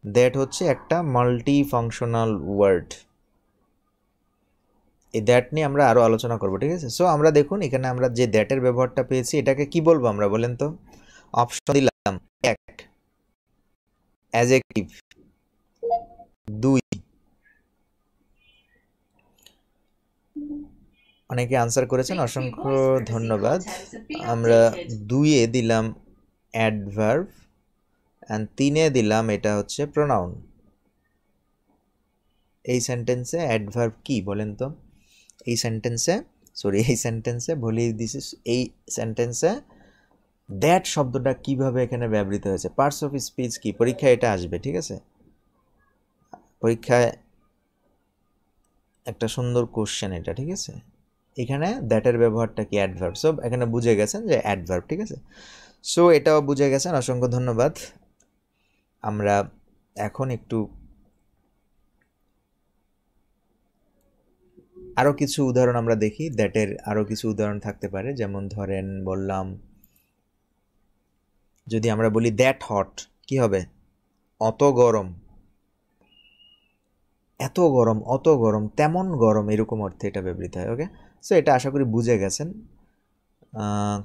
দ্যাট হচ্ছে একটা মাল্টি ফাংশনাল ওয়ার্ড, এই দ্যাট নিয়ে আমরা আরও আলোচনা করব, ঠিক আছে। সো আমরা দেখুন এখানে আমরা যে দ্যাটের ব্যবহারটা পেয়েছি এটাকে কি বলবো আমরা বলেন তো, অপশন দিলাম, এক অ্যাডজেক্টিভ, দুই, অনেকে আনসার করেছেন অসংখ্য ধন্যবাদ। আমরা দুইয়ে দিলাম অ্যাডভার্ব অ্যান্ড তিনে দিলাম এটা হচ্ছে প্রোনাউন। এই সেন্টেন্সে অ্যাডভার্ব কি বলেন তো, এই সেন্টেন্সে, সরি এই সেন্টেন্সে বলি দিস ইজ, এই সেন্টেন্সে দ্যাট শব্দটা কিভাবে এখানে ব্যবহৃত হয়েছে, পার্টস অফ স্পিচ কি, পরীক্ষায় এটা আসবে, ঠিক আছে। পরীক্ষায় একটা সুন্দর কোশ্চেন এটা, ঠিক আছে। এখানে দ্যাটের ব্যবহারটা কি, অ্যাডভার্ব, সো এখানে বুঝে গেছেন যে অ্যাডভার্ব, ঠিক আছে। সো এটাও বুঝে গেছেন, অসংখ্য ধন্যবাদ। আমরা এখন একটু আরও কিছু উদাহরণ আমরা দেখি, দ্যাটের আরও কিছু উদাহরণ থাকতে পারে, যেমন ধরেন বললাম যদি আমরা বলি দ্যাট হট, কি হবে, অত গরম, এত গরম, অত গরম, তেমন গরম, এরকম অর্থে এটা ব্যবহৃত হয়। ওকে, সো এটা আশা করি বুঝে গেছেন।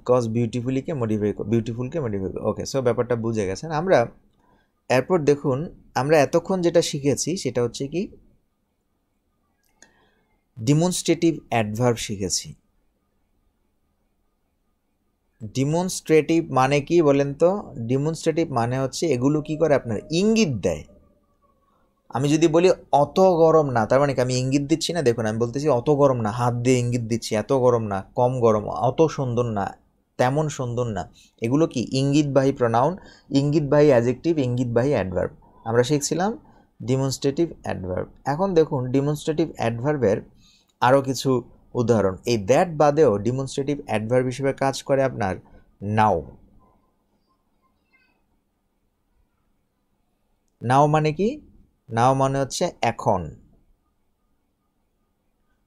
কজ বিউটিফুলিকে মডিফাই, বিউটিফুলকে মডিফাই, ওকে, সো ব্যাপারটা বুঝে গেছেন। আমরা এরপর দেখুন, আমরা এতক্ষণ যেটা শিখেছি সেটা হচ্ছে কি ডিমনস্ট্রেটিভ অ্যাডভার্ব শিখেছি। ডিমনস্ট্রেটিভ মানে কি বলেন তো, ডিমনস্ট্রেটিভ মানে হচ্ছে এগুলো কি করে আপনার ইঙ্গিত দেয়। আমি যদি বলি অত গরম না, তার মানে কি আমি ইঙ্গিত দিচ্ছি না, দেখুন আমি বলতেছি অত গরম না, হাত দিয়ে ইঙ্গিত দিচ্ছি, এত গরম না, কম গরম, অত সুন্দর না, তেমন সুন্দর না, এগুলো কি ইঙ্গিতবাহী প্রোনাউন, ইঙ্গিতবাহী অ্যাডজেক্টিভ, ইঙ্গিতবাহী অ্যাডভার্ব। আমরা শিখছিলাম ডিমনস্ট্রেটিভ অ্যাডভার্ব। এখন দেখুন ডিমনস্ট্রেটিভ অ্যাডভার্বের আরও কিছু উদাহরণ, এই দ্যাট বাদেও ডিমনস্ট্রেটিভ অ্যাডভার্ব হিসেবে কাজ করে আপনার নাও। নাও মানে কি, নাও মানে হচ্ছে এখন,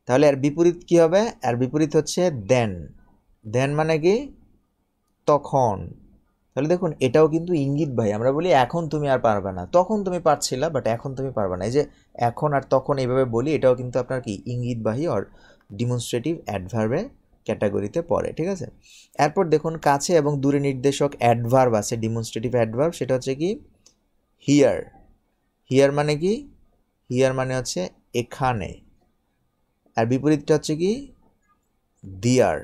তাহলে এর বিপরীত কি হবে, এর বিপরীত হচ্ছে দেন। দেন মানে কি, তখন। তাহলে দেখুন এটাও কিন্তু ইঙ্গিত ভাই, আমরা বলি এখন তুমি আর পারবে না, তখন তুমি পারছিলা বাট এখন তুমি পারবে না, এই যে এখন আর তখন এইভাবে বলি, এটাও কিন্তু আপনার কি ইঙ্গিতবাহী অর ডিমনস্ট্রেটিভ অ্যাডভার্বের ক্যাটাগরিতে পড়ে, ঠিক আছে। এরপর দেখুন কাছে এবং দূরে নির্দেশক অ্যাডভার্ব আছে, ডিমনস্ট্রেটিভ অ্যাডভার্ব, সেটা হচ্ছে কি হিয়ার। হিয়ার মানে কি, হিয়ার মানে হচ্ছে এখানে, আর বিপরীতটা হচ্ছে কি দিয়ার।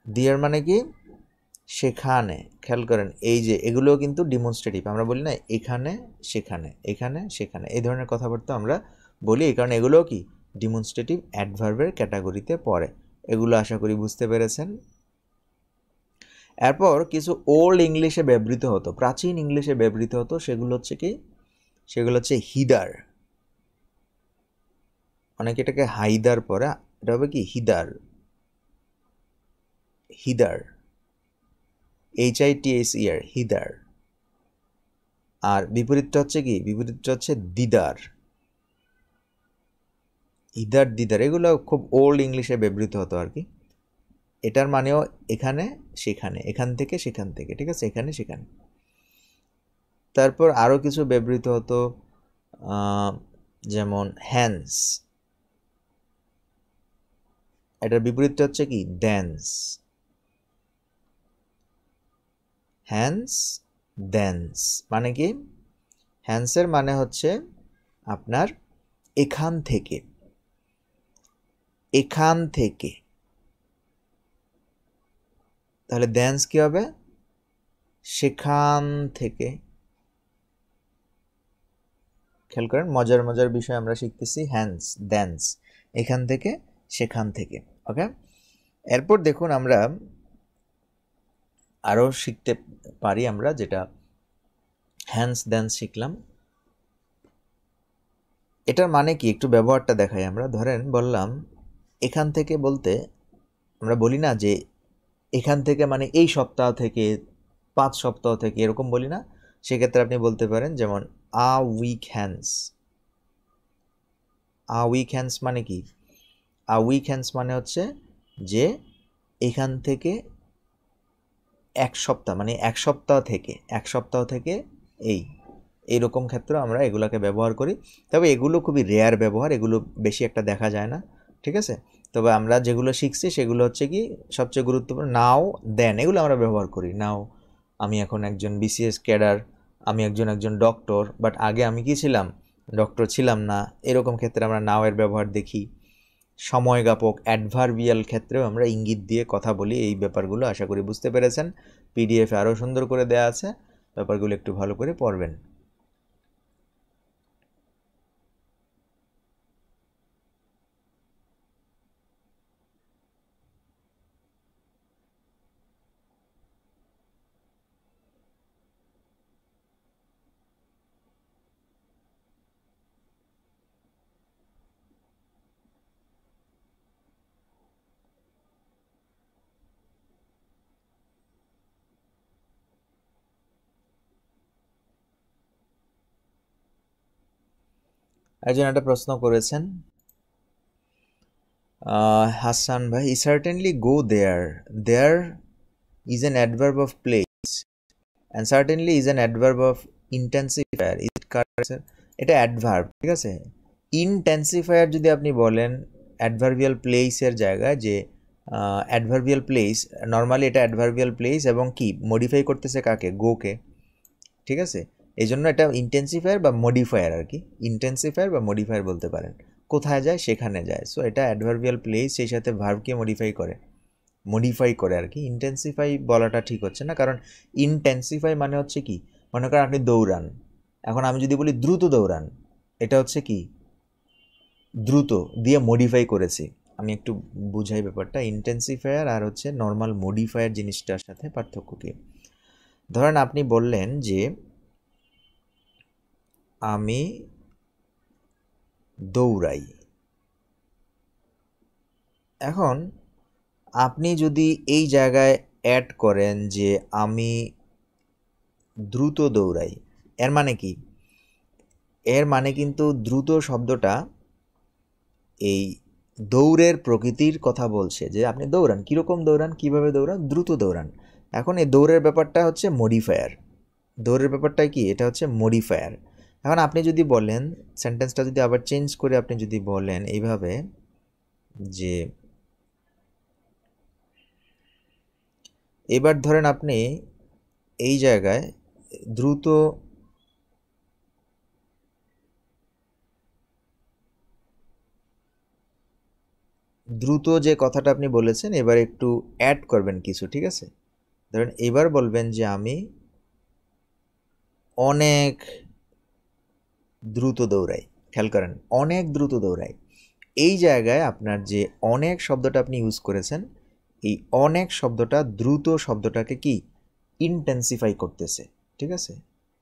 দিয়ার মানে কি সেখানে। খেয়াল করেন এই যে এগুলোও কিন্তু ডিমনস্ট্রেটিভ, আমরা বলি না এখানে সেখানে, এখানে সেখানে, এই ধরনের কথাবার্তা আমরা বলি, এই কারণে এগুলোও কি ডিমনস্ট্রেটিভ অ্যাডভার্বের ক্যাটাগরিতে পড়ে। এগুলো আশা করি বুঝতে পেরেছেন। এরপর কিছু ওল্ড ইংলিশে ব্যবহৃত হতো, প্রাচীন ইংলিশে ব্যবহৃত হতো, সেগুলো হচ্ছে কি, সেগুলো হচ্ছে হিদার। অনেকে এটাকে হাইদার পরে, এটা হবে কি হিদার, হিদার, HITHER, হিদার। আর বিপরীতটা হচ্ছে কি, বিপরীতটা হচ্ছে দিদার, ইদার দিদার, এগুলো খুব ওল্ড ইংলিশে ব্যবহৃত হতো আর কি। এটার মানেও এখানে সেখানে, এখান থেকে সেখান থেকে, ঠিক আছে, এখানে সেখানে। তারপর আরও কিছু ব্যবহৃত হতো, যেমন হ্যান্স, এটার বিপরীতটা হচ্ছে কি ড্যান্স। হ্যান্স দেন্স মানে কি? হ্যান্সের মানে হচ্ছে আপনার এখান থেকে, এখান থেকে। তাহলে দেন্স কি হবে? সেখান থেকে। খেয়াল করেন, মজার মজার বিষয় আমরা শিখতেছি। হ্যান্স দেন্স, এখান থেকে সেখান থেকে। ওকে, এরপর দেখুন আমরা আরও শিখতে পারি, আমরা যেটা হ্যান্স দেন্স শিখলাম, এটার মানে কি একটু ব্যবহারটা দেখাই আমরা। ধরেন বললাম এখান থেকে বলতে আমরা বলি না যে এখান থেকে মানে এই সপ্তাহ থেকে, 5 সপ্তাহ থেকে, এরকম বলি না? সেক্ষেত্রে আপনি বলতে পারেন যেমন a weak hands. A weak hands মানে কি? আ উইক হ্যান্স মানে হচ্ছে যে এখান থেকে 1 সপ্তাহ, মানে 1 সপ্তাহ থেকে, 1 সপ্তাহ থেকে এইরকম ক্ষেত্রে আমরা এগুলোকে ব্যবহার করি। তবে এগুলো খুবই রেয়ার ব্যবহার, এগুলো বেশি একটা দেখা যায় না, ঠিক আছে? তবে আমরা যেগুলো শিখছি সেগুলো হচ্ছে কি সবচেয়ে গুরুত্বপূর্ণ। নাও দেন এগুলো আমরা ব্যবহার করি। নাও আমি এখন একজন বিসিএস ক্যাডার, আমি একজন ডক্টর, বাট আগে আমি কি ছিলাম? ডক্টর ছিলাম না। এরকম ক্ষেত্রে আমরা নাও এর ব্যবহার দেখি। সময়জ্ঞাপক অ্যাডভার্বিয়াল ক্ষেত্রেও আমরা ইঙ্গিত দিয়ে কথা বলি। এই ব্যাপারগুলো আশা করি বুঝতে পেরেছেন। পিডিএফে আরও সুন্দর করে দেয়া আছে, ব্যাপারগুলো একটু ভালো করে পড়বেন। একজন একটা প্রশ্ন করেছেন, হাসান ভাই, certainly go there, there is an adverb of place and certainly is an adverb of intensifier, is it correct? এটা অ্যাডভার্ব, ঠিক আছে? ইনটেন্সিফায়ার যদি আপনি বলেন অ্যাডভার্বিয়াল প্লেসের জায়গায়, যে অ্যাডভার্বিয়াল প্লেস, নর্মালি এটা অ্যাডভার্বিয়াল প্লেস এবং কি মডিফাই করতেছে কাকে? গোকে, ঠিক আছে? এই জন্য এটা ইন্টেন্সিফায়ার বা মডিফায়ার আর কি, ইন্টেন্সিফায়ার বা মডিফায়ার বলতে পারেন। কোথায় যায়? সেখানে যায়। সো এটা অ্যাডভার্বিয়াল প্লেস, সেই সাথে ভার্বকে মডিফাই করে আর কি। ইন্টেন্সিফাই বলাটা ঠিক হচ্ছে না, কারণ ইনটেন্সিফাই মানে হচ্ছে কি, মনে করেন আপনি দৌড়ান, এখন আমি যদি বলি দ্রুত দৌড়ান, এটা হচ্ছে কি দ্রুত দিয়ে মডিফাই করেছি। আমি একটু বুঝাই ব্যাপারটা, ইন্টেন্সিফায়ার আর হচ্ছে নর্মাল মডিফায়ার জিনিসটার সাথে পার্থক্য কি। ধরেন আপনি বললেন যে আমি দৌড়াই। এখন আপনি যদি এই জায়গায় অ্যাড করেন যে আমি দ্রুত দৌড়াই, এর মানে কি? এর মানে কিন্তু দ্রুত শব্দটা এই দৌড়ের প্রকৃতির কথা বলছে, যে আপনি দৌড়ান, কীরকম দৌড়ান, কিভাবে দৌড়ান, দ্রুত দৌড়ান। এখন এই দৌড়ের ব্যাপারটা হচ্ছে মডিফায়ার। দৌড়ের ব্যাপারটা কি? এটা হচ্ছে মডিফায়ার। এখন আপনি যদি বলেন, সেন্টেন্সটা যদি আবার চেঞ্জ করে আপনি যদি বলেন এইভাবে যে এবার ধরেন আপনি এই জায়গায় দ্রুত দ্রুত যে কথাটা আপনি বলেছেন এবার একটু অ্যাড করবেন কিছু, ঠিক আছে? ধরেন এবার বলবেন যে আমি অনেক দ্রুত দৌড়াই। খেয়াল করেন, অনেক দ্রুত দৌড়াই। এই জায়গায় আপনার যে অনেক শব্দটা আপনি ইউজ করেছেন, এই অনেক শব্দটা দ্রুত শব্দটাকে কি ইন্টেন্সিফাই করতেছে, ঠিক আছে?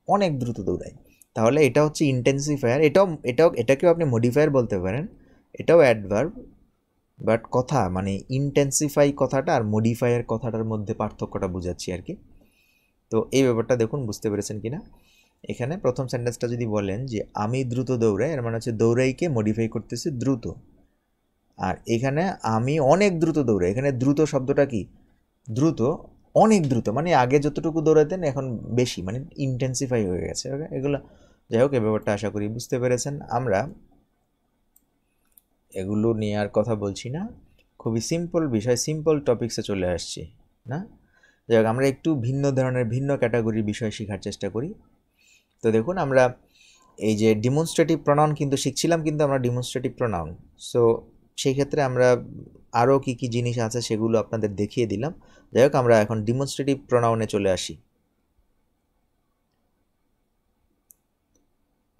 অনেক দ্রুত দৌড়াই, তাহলে এটা হচ্ছে ইন্টেন্সিফায়ার। এটাকেও আপনি মডিফায়ার বলতে পারেন, এটাও অ্যাডভার্ব। বাট কথা মানে ইন্টেন্সিফাই কথাটা আর মডিফায়ার কথাটার মধ্যে পার্থক্যটা বুঝাচ্ছি আর কি। তো এই ব্যাপারটা দেখুন বুঝতে পেরেছেন কিনা। এখানে প্রথম সেন্টেন্সটা যদি বলেন যে আমি দ্রুত দৌড়াই, এর মানে হচ্ছে দৌড়াইকে মডিফাই করতেছি দ্রুত। আর এখানে আমি অনেক দ্রুত দৌড়াই, এখানে দ্রুত শব্দটা কি দ্রুত, অনেক দ্রুত, মানে আগে যতটুকু দৌড়াতেন এখন বেশি, মানে ইন্টেন্সিফাই হয়ে গেছে। ওকে, এগুলো যাই হোক, এই ব্যাপারটা আশা করি বুঝতে পেরেছেন। আমরা এগুলো নিয়ে আর কথা বলছি না, খুবই সিম্পল বিষয়, সিম্পল টপিক্সে চলে আসছি না। যাই হোক, আমরা একটু ভিন্ন ধরনের ভিন্ন ক্যাটাগরির বিষয় শেখার চেষ্টা করি। তো দেখুন, আমরা এই যে ডিমনস্ট্রেটিভ প্রনাউন কিন্তু শিখছিলাম, কিন্তু আমরা ডিমনস্ট্রেটিভ প্রনাউন। সো সেই ক্ষেত্রে আমরা আরও কি কি জিনিস আছে সেগুলো আপনাদের দেখিয়ে দিলাম। যাই হোক, আমরা এখন ডিমনস্ট্রেটিভ প্রনাউনে চলে আসি।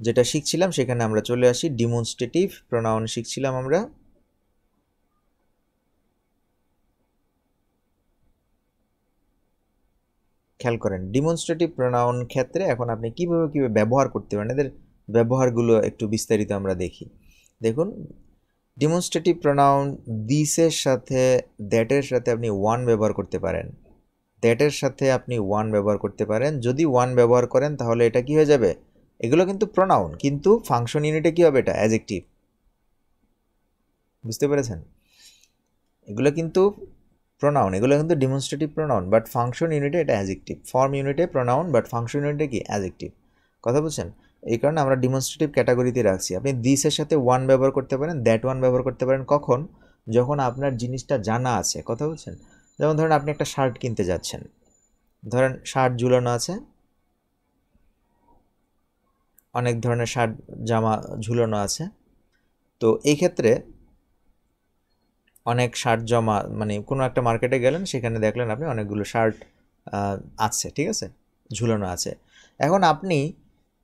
যেটা শিখছিলাম সেখানে আমরা চলে আসি। ডিমনস্ট্রেটিভ প্রনাউন শিখছিলাম আমরা। খেয়াল করেন, ডিমনস্ট্রেটিভ প্রনাউন ক্ষেত্রে এখন আপনি কিভাবে ব্যবহার করতে পারেন, এদের ব্যবহারগুলো একটু বিস্তারিত আমরা দেখি। দেখুন, ডিমনস্ট্রেটিভ প্রনাউন দিসের সাথে দ্যাটের সাথে আপনি ওয়ান ব্যবহার করতে পারেন, দ্যাটের সাথে আপনি ওয়ান ব্যবহার করতে পারেন। যদি ওয়ান ব্যবহার করেন তাহলে এটা কি হয়ে যাবে, এগুলো কিন্তু প্রনাউন, কিন্তু ফাংশন ইউনিটে কি হবে, এটা অ্যাডজেক্টিভ। বুঝতে পেরেছেন? এগুলো কিন্তু প্রনাউন, এগুলো কিন্তু ডিমনস্ট্রেটিভ প্রনাউন, বাট ফাংশন ইউনিটে এটা অ্যাডজেক্টিভ। ফর্ম ইউনিটে প্রনাউন, বাট ফাংশন ইউনিটে কি অ্যাডজেক্টিভ। কথা বুঝছেন? এই কারণে আমরা ডিমনস্ট্রেটিভ ক্যাটাগরিতে রাখছি। আপনি দিসের সাথে ওয়ান ব্যবহার করতে পারেন, দ্যাট ওয়ান ব্যবহার করতে পারেন। কখন? যখন আপনার জিনিসটা জানা আছে। কথা বুঝছেন? যেমন ধরেন আপনি একটা শার্ট কিনতে যাচ্ছেন, ধরেন শার্ট ঝুলানো আছে, অনেক ধরনের শার্ট জামা ঝুলানো আছে। তো এই ক্ষেত্রে অনেক শার্ট জমা, মানে কোনো একটা মার্কেটে গেলেন, সেখানে দেখলেন আপনি অনেকগুলো শার্ট আছে, ঠিক আছে, ঝুলানো আছে। এখন আপনি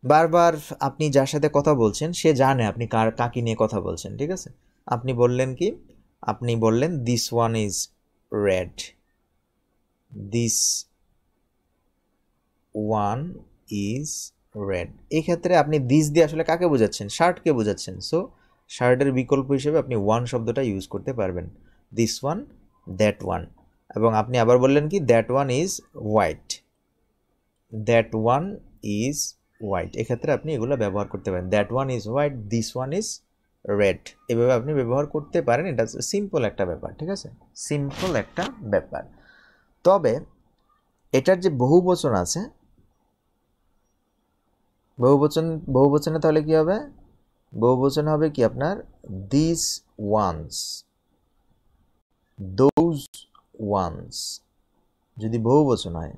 বারবার আপনি যার সাথে কথা বলছেন সে জানে আপনি কাকে নিয়ে কথা বলছেন, ঠিক আছে। আপনি বললেন কি, আপনি বললেন this one is red, this one is red. এই ক্ষেত্রে আপনি দিস দিয়ে আসলে কাকে বোঝাচ্ছেন, শার্টকে বোঝাচ্ছেন। সো শার্টের বিকল্প হিসেবে আপনি ওয়ান শব্দটা ইউজ করতে পারবেন, দিস ওয়ান, দ্যাট ওয়ান। এবং আপনি আবার বললেন কি, that one is white, that one is white. এক্ষেত্রে আপনি এগুলো ব্যবহার করতে পারেন, that one is white, this one is red. এভাবে আপনি ব্যবহার করতে পারেন। এটা সিম্পল একটা ব্যাপার, ঠিক আছে, সিম্পল একটা ব্যাপার। তবে এটার যে বহুবচন আছে, বহুবচনে তাহলে কি হবে, বহুবচন হবে কি আপনার দিস ওয়ান্স, দোজ ওয়ান্স, যদি বহুবচন হয়।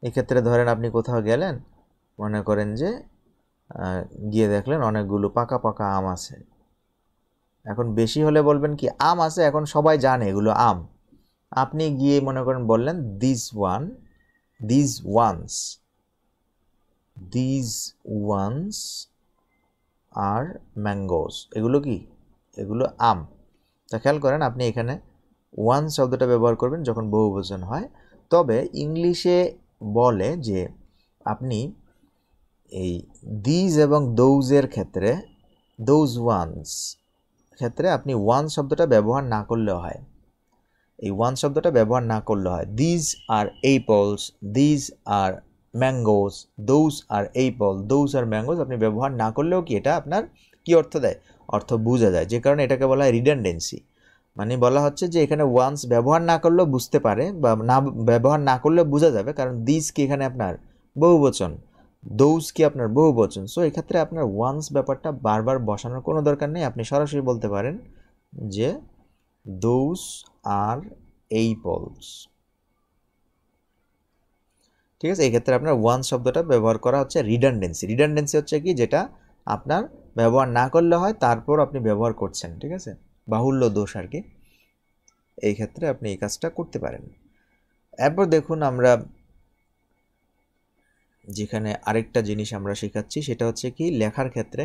এক্ষেত্রে ধরেন আপনি কোথাও গেলেন, মনে করেন যে গিয়ে দেখলেন অনেকগুলো পাকা পাকা আম আছে। এখন বেশি হলে বলবেন কি, আম আছে, এখন সবাই জানে এগুলো আম। আপনি গিয়ে মনে করেন বললেন this one, this ones, this ones are mangoes. এগুলো কি, এগুলো আম। তা খেয়াল করেন, আপনি এখানে ওয়ান শব্দটা ব্যবহার করবেন যখন বহুবচন হয়। তবে ইংলিশে বলে যে আপনি এই দিজ এবং দৌজের ক্ষেত্রে, দৌজ ওয়ান্স ক্ষেত্রে আপনি ওয়ান শব্দটা ব্যবহার না করলেও হয়, এই ওয়ান শব্দটা ব্যবহার না করলে হয়। These are apples, these are mangoes, those are apple, those are mangoes আপনি ব্যবহার না করলেও কি এটা আপনার কি অর্থ দেয়, অর্থ বোঝা যায়। যে কারণে এটাকে বলা হয় রিডান্ডেন্সি। মানে বলা হচ্ছে যে এখানে ওয়ান্স ব্যবহার না করলেও বুঝতে পারে, বা না ব্যবহার না করলেও বোঝা যাবে, কারণ দিজ কি এখানে আপনার বহুবচন, দৌজ কি আপনার বহুবচন। সো এক্ষেত্রে আপনার ওয়ান্স ব্যাপারটা বারবার বসানোর কোনো দরকার নেই। আপনি সরাসরি বলতে পারেন যে দৌজ আর অ্যাপলস, ঠিক আছে। এই ক্ষেত্রে আপনার ওয়ান শব্দটা ব্যবহার করা হচ্ছে রিডান্ডেন্সি। রিডান্ডেন্সি হচ্ছে কি, যেটা আপনার ব্যবহার না করলে হয় তারপর আপনি ব্যবহার করছেন, ঠিক আছে, বাহুল্য দোষ আর কি। এই ক্ষেত্রে আপনি এই কাজটা করতে পারেন। এরপর দেখুন, আমরা যেখানে আরেকটা জিনিস আমরা শেখাচ্ছি সেটা হচ্ছে কি, লেখার ক্ষেত্রে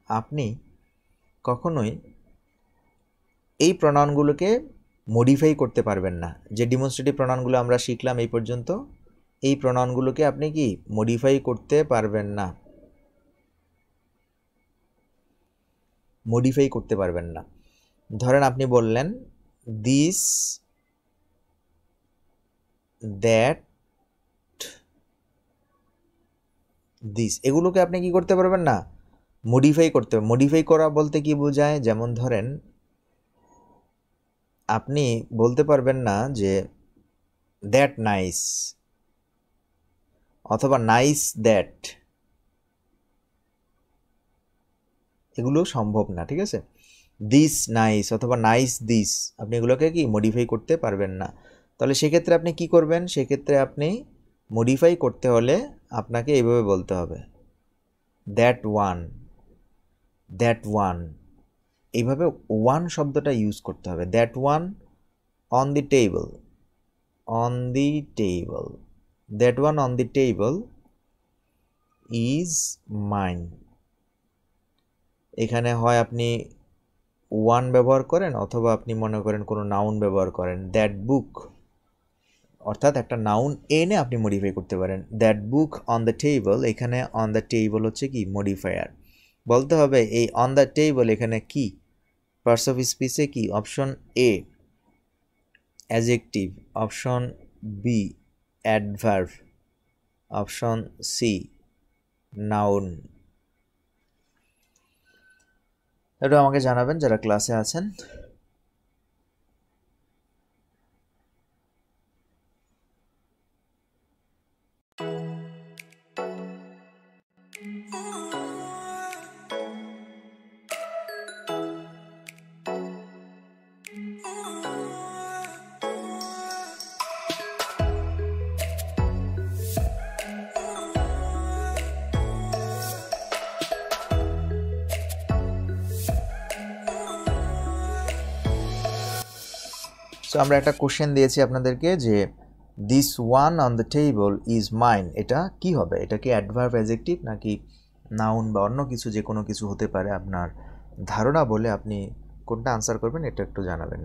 আপনি কখনোই এই প্রনাউনগুলোকে মডিফাই করতে পারবেন না। যে ডিমনস্ট্রেটিভ প্রনাউনগুলো আমরা শিখলাম এই পর্যন্ত, এই প্রনাউনগুলোকে আপনি কি মডিফাই করতে পারবেন না, মডিফাই করতে পারবেন না। ধরেন আপনি বললেন দিস, দ্যাট, দিস, এগুলোকে আপনি কি করতে পারবেন না, মডিফাই করতে। মডিফাই করা বলতে কি বোঝায়, যেমন ধরেন আপনি বলতে পারবেন না যে দ্যাট নাইস অথবা নাইস দ্যাট, এগুলো সম্ভব না, ঠিক আছে। দিস নাইস অথবা নাইস দিস, আপনি এগুলোকে কি মডিফাই করতে পারবেন না। তাহলে সেক্ষেত্রে আপনি কি করবেন? সেক্ষেত্রে আপনি মডিফাই করতে হলে আপনাকে এইভাবে বলতে হবে, দ্যাট ওয়ান, এইভাবে ওয়ান শব্দটা ইউজ করতে হবে। That one on the table, that one on the table is mine. এখানে হয় আপনি ওয়ান ব্যবহার করেন অথবা আপনি মনে করেন কোনো নাউন ব্যবহার করেন, দ্যাট বুক, অর্থাৎ একটা নাউন এনে আপনি মডিফাই করতে পারেন। That book on the table, এখানে অন দ্য টেবল হচ্ছে কি মডিফায়ার। বলতে হবে এই অন দ্য টেবল এখানে কি, পার্টস অফ স্পিচে কি, option A adjective, option B adverb, option C noun. এটা আমাকে জানাবেন যারা ক্লাসে আছেন। সো আমরা একটা কোশ্চেন দিয়েছি আপনাদেরকে যে this one on the table is mine, এটা কি হবে? এটা কি অ্যাডভার্ব, অ্যাডজেক্টিভ নাকি নাউন বা অন্য কিছু, যে কোনো কিছু হতে পারে। আপনার ধারণা বলে আপনি কোনটা আনসার করবেন এটা একটু জানাবেন।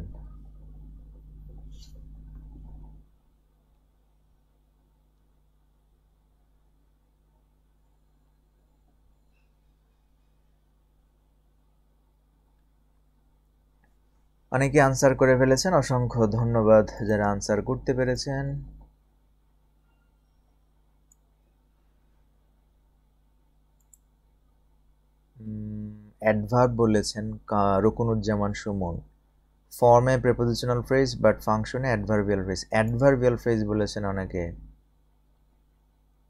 অনেকে আনসার করে ফেলেছেন, অসংখ্য ধন্যবাদ যারা আনসার করতে পেরেছেন। অ্যাডভার্ব বলেছেন রকুনুজ্জামান সুমন। ফর্মে প্রেপোজিশনাল ফ্রেজ বাট ফাংশনে অ্যাডভার্বিয়াল ফ্রেজ। অ্যাডভার্বিয়াল ফ্রেজ বলেছেন অনেকে,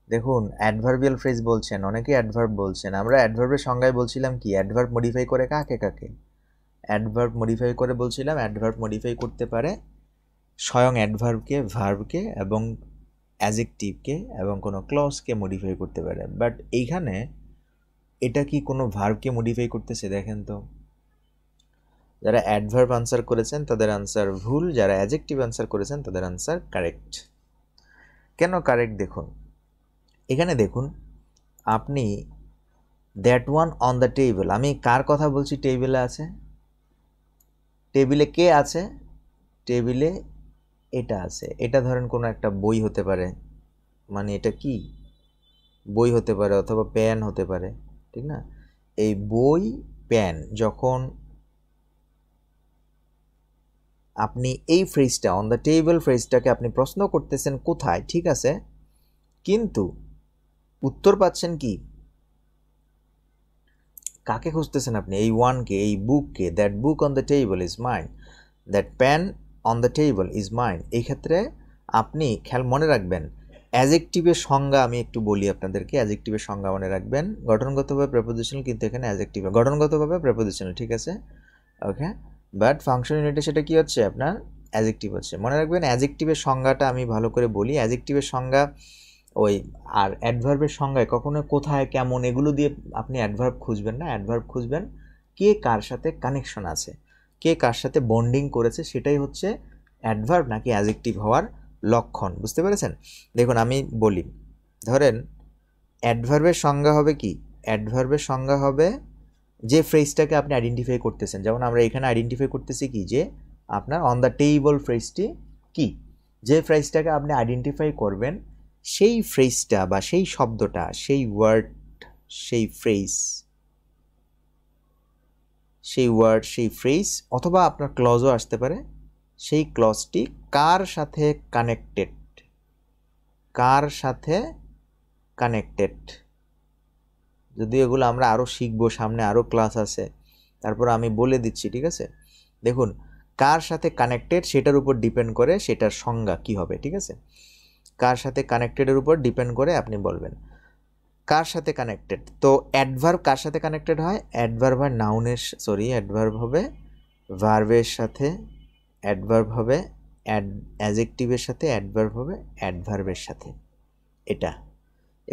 দেখুন অ্যাডভার্বিয়াল ফ্রেজ বলছেন অনেকে, অ্যাডভার্ব বলছেন। আমরা অ্যাডভার্বের সংজ্ঞায় বলছিলাম কি, অ্যাডভার্ব মডিফাই করে কাকে কাকে? অ্যাডভার্ব মডিফাই করে বলছিলাম অ্যাডভার্ব মডিফাই করতে পারে স্বয়ং অ্যাডভার্বকে, ভার্বকে এবং অ্যাডজেক্টিভকে এবং কোনো ক্লজকে মডিফাই করতে পারে। বাট এইখানে এটা কি কোনো ভার্বকে মডিফাই করতেছে? দেখেন তো, যারা অ্যাডভার্ব আনসার করেছেন তাদের আনসার ভুল, যারা অ্যাডজেক্টিভ আনসার করেছেন তাদের আনসার কারেক্ট। কেন কারেক্ট? দেখুন এখানে দেখুন, আপনি that one on the table, আমি কার কথা বলছি? টেবিলে আছে। টেবিলে কে আছে? টেবিলে এটা আছে। এটা ধরেন কোনো একটা বই হতে পারে, মানে এটা কি বই হতে পারে অথবা পেন হতে পারে, ঠিক না? এই বই পেন, যখন আপনি এই ফ্রেজটা অন দ্য টেবিল ফ্রেজটাকে আপনি প্রশ্ন করতেছেন কোথায়, ঠিক আছে, কিন্তু উত্তর পাচ্ছেন কি, কাকে খুঁজতেছেন আপনি? এই ওয়ানকে, এই বুককে। That book on the table is mine, that pen on the table is mine. এই ক্ষেত্রে আপনি খেয়াল মনে রাখবেন অ্যাডজেক্টিভের সংজ্ঞা আমি একটু বলি আপনাদেরকে। অ্যাডজেক্টিভের সংজ্ঞা মনে রাখবেন, গঠনগতভাবে প্রেপোজিশনাল, কিন্তু এখানে অ্যাডজেক্টিভ গঠনগতভাবে প্রেপোজিশনাল, ঠিক আছে, ওকে। বাট ফাংশন ইউনিটে সেটা কি হচ্ছে? আপনার অ্যাডজেক্টিভ হচ্ছে। মনে রাখবেন অ্যাডজেক্টিভের সংজ্ঞাটা আমি ভালো করে বলি। অ্যাডজেক্টিভের সংজ্ঞা ওই, আর অ্যাডভার্বের সংজ্ঞায় কখনো কোথায়, কেমন, এগুলো দিয়ে আপনি অ্যাডভার্ব খুঁজবেন না। অ্যাডভার্ব খুঁজবেন কে কার সাথে কানেকশন আছে, কে কার সাথে বন্ডিং করেছে, সেটাই হচ্ছে অ্যাডভার্ব নাকি অ্যাডজেক্টিভ হওয়ার লক্ষণ। বুঝতে পেরেছেন? দেখুন আমি বলি, ধরেন অ্যাডভার্বের সংজ্ঞা হবে কি? অ্যাডভার্বের সংজ্ঞা হবে যে ফ্রেজটাকে আপনি আইডেন্টিফাই করতেছেন। যেমন আমরা এখানে আইডেন্টিফাই করতেছি কি, যে আপনার অন দ্য টেবল ফ্রেজটি কি, যে ফ্রেজটাকে আপনি আইডেন্টিফাই করবেন সেই ফ্রেজটা বা সেই শব্দটা, সেই ওয়ার্ড, সেই ফ্রেজ, সেই ফ্রেজ অথবা আপনার ক্লজও আসতে পারে, সেই ক্লজটি কার সাথে কানেক্টেড, কার সাথে কানেক্টেড। যদি এগুলো আমরা আরও শিখবো, সামনে আরও ক্লাস আছে, তারপর আমি বলে দিচ্ছি, ঠিক আছে। দেখুন কার সাথে কানেক্টেড সেটার উপর ডিপেন্ড করে সেটার সংজ্ঞা কি হবে, ঠিক আছে। কার সাথে কানেক্টেডের উপর ডিপেন্ড করে আপনি বলবেন কার সাথে কানেক্টেড। তো অ্যাডভার্ব কার সাথে কানেক্টেড হয়? অ্যাডভার্ব হয় নাউনের, অ্যাডভার্ব হবে ভার্বের সাথে, অ্যাডভার্ব হবে অ্যাজেক্টিভের সাথে অ্যাডভার্ব হবে অ্যাডভার্বের সাথে, এটা।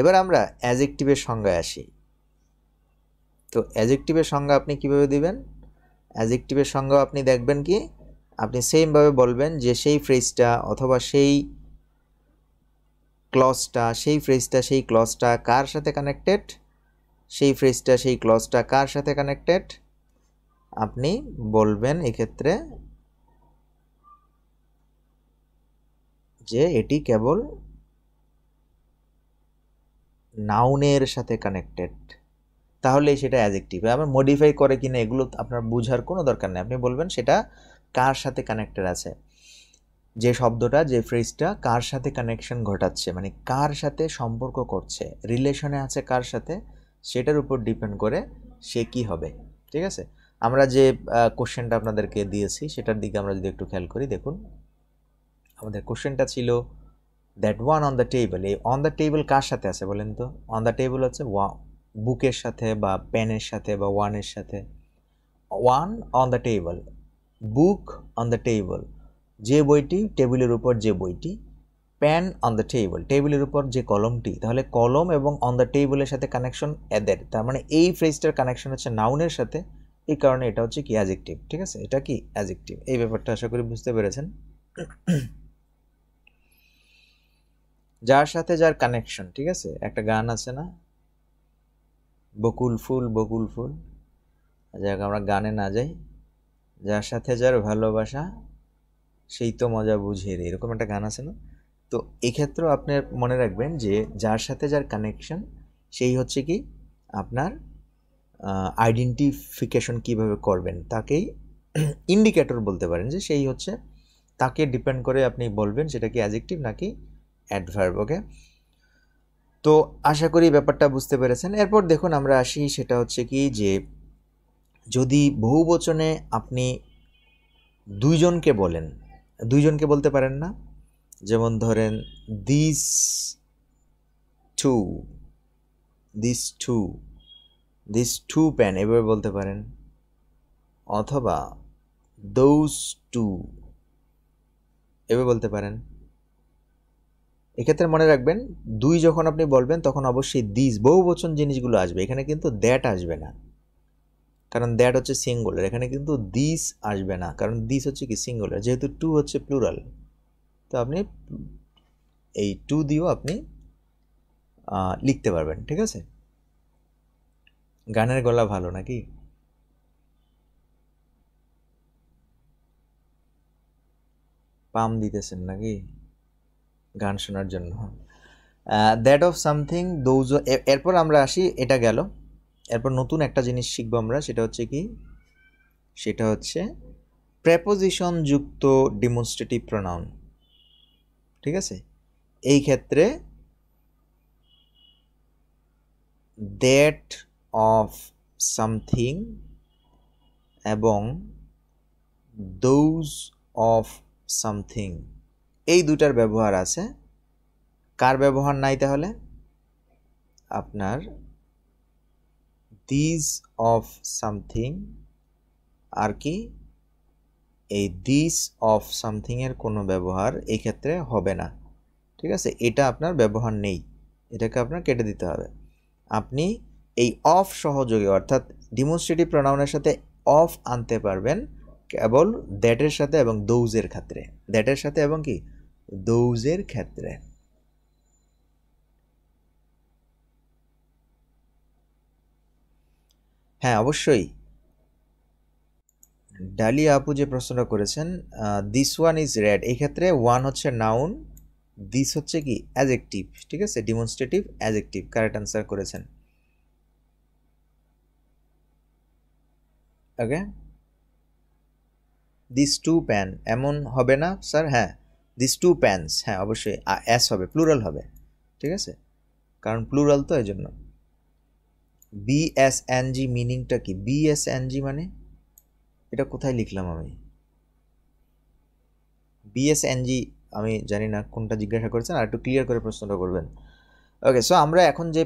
এবার আমরা অ্যাজেক্টিভের সংজ্ঞায় আসি। তো অ্যাজেক্টিভের সংজ্ঞা আপনি কিভাবে দিবেন? অ্যাজেক্টিভের সংজ্ঞা আপনি দেখবেন কি, আপনি সেমভাবে বলবেন যে সেই ফ্রেজটা অথবা সেই ক্লজটা, সেই ফ্রেজটা সেই ক্লজটা কার সাথে কানেক্টেড, সেই ফ্রেজটা সেই ক্লজটা কার সাথে কানেক্টেড, আপনি বলবেন এক্ষেত্রে যে এটি কেবল নাউনের সাথে কানেক্টেড, তাহলে সেটা অ্যাডজেক্টিভ। আবার মডিফাই করে কিনা এগুলো আপনার বোঝার কোনো দরকার নেই, আপনি বলবেন সেটা কার সাথে কানেক্টেড আছে, যে শব্দটা যে ফ্রেজটা কার সাথে কানেকশন ঘটাচ্ছে, মানে কার সাথে সম্পর্ক করছে, রিলেশনে আছে কার সাথে, সেটার উপর ডিপেন্ড করে সে কি হবে। ঠিক আছে, আমরা যে কোশ্চেনটা আপনাদেরকে দিয়েছি সেটার দিকে আমরা যদি একটু খেয়াল করি, দেখুন আমাদের কোশ্চেনটা ছিল that one on the table. এই অন দ্য টেবল কার সাথে আছে বলেন তো? অন দ্য টেবল হচ্ছে বুকের সাথে বা পেনের সাথে বা ওয়ানের সাথে। One on the table, book on the table, যে বইটি টেবিলের উপর যে বইটি, পেন অন দ্য টেবল, টেবিলের উপর যে কলমটি, তাহলে কলম এবং অন দ্য টেবলের সাথে কানেকশন এদের, তার মানে এই ফ্রেজটার কানেকশন হচ্ছে নাউনের সাথে, এই কারণে এটা হচ্ছে কি অ্যাডজেক্টিভ। ঠিক আছে, এটা কি অ্যাডজেক্টিভ। এই ব্যাপারটা আশা করি বুঝতে পেরেছেন। যার সাথে যার কানেকশন, ঠিক আছে, একটা গান আছে না, বকুল ফুল বকুল ফুল, যাক আমরা গানে না যাই, যার সাথে যার ভালোবাসা সেই তো মজা বুঝে রে, এরকম একটা গান আছে না? তো এক্ষেত্রেও আপনি মনে রাখবেন যে যার সাথে যার কানেকশন সেই হচ্ছে কি আপনার আইডেন্টিফিকেশন কিভাবে করবেন, তাকেই ইন্ডিকেটর বলতে পারেন, যে সেই হচ্ছে, তাকে ডিপেন্ড করে আপনি বলবেন সেটা কি অ্যাডজেক্টিভ নাকি অ্যাডভার্ব। ওকে, তো আশা করি ব্যাপারটা বুঝতে পেরেছেন। এরপর দেখুন আমরা আসি, সেটা হচ্ছে কি যে যদি বহুবচনে আপনি দুইজনকে বলেন, দুইজনকে বলতে পারেন না, যেমন ধরেন this two, this two, this two pen, এভাবে বলতে পারেন, অথবা দোজ টু, এভাবে বলতে পারেন। এক্ষেত্রে মনে রাখবেন দুই যখন আপনি বলবেন তখন অবশ্যই দিস বহুবচন জিনিসগুলো আসবে, এখানে কিন্তু দ্যাট আসবে না, কারণ দ্যাট হচ্ছে সিঙ্গুলার, এখানে কিন্তু দিস আসবে না, কারণ দিস হচ্ছে কি সিঙ্গুলার, যেহেতু টু হচ্ছে প্লুরাল, তো আপনি এই টু দিয়েও আপনি লিখতে পারবেন। ঠিক আছে, গানের গলা ভালো নাকি? পাম দিতেছেন নাকি গান শোনার জন্য? That of something, those. এরপর আমরা আসি, এটা গেল, এরপর নতুন একটা জিনিস শিখবো আমরা, সেটা হচ্ছে কি, সেটা হচ্ছে প্রেপোজিশন যুক্ত ডিমনস্ট্রেটিভ প্রোনাউন। ঠিক আছে, এই ক্ষেত্রে দ্যাট অফ সামথিং এবং দোজ অফ সামথিং, এই দুটার ব্যবহার আছে। কার ব্যবহার নাই তাহলে? আপনার দিস অফ সামথিং আর কি এই দিস অফ সামথিংয়ের কোনো ব্যবহার এই ক্ষেত্রে হবে না। ঠিক আছে, এটা আপনার ব্যবহার নেই, এটাকে আপনার কেটে দিতে হবে। আপনি এই অফ সহযোগে অর্থাৎ ডিমনস্ট্রেটিভ প্রোনাউনের সাথে অফ আনতে পারবেন কেবল দ্যাটের সাথে এবং দৌজের ক্ষেত্রে, দ্যাটের সাথে এবং কি দৌজের ক্ষেত্রে। হ্যাঁ অবশ্যই, ডালিয়া আপু যে প্রশ্নটা করেছেন, দিস ওয়ান ইজ রেড, এই ক্ষেত্রে ওয়ান হচ্ছে নাউন, দিস হচ্ছে কি অ্যাডজেক্টিভ। ঠিক আছে, ডিমনস্ট্রেটিভ অ্যাডজেক্টিভ, কারেক্ট আনসার করেছেন। ওকে, দিস টু প্যান এমন হবে না স্যার? হ্যাঁ, দিস টু প্যান্স, হ্যাঁ অবশ্যই এস হবে, প্লুরাল হবে। ঠিক আছে, কারণ প্লুরাল তো, এই জন্য। বিএসএনজি মিনিংটা কি? বিএসএনজি মানে এটা কোথায় লিখলাম আমি? বিএসএনজি আমি জানি না কোনটা জিজ্ঞাসা করেছেন, আর একটু ক্লিয়ার করে প্রশ্নটা করবেন। ওকে, সো আমরা এখন যে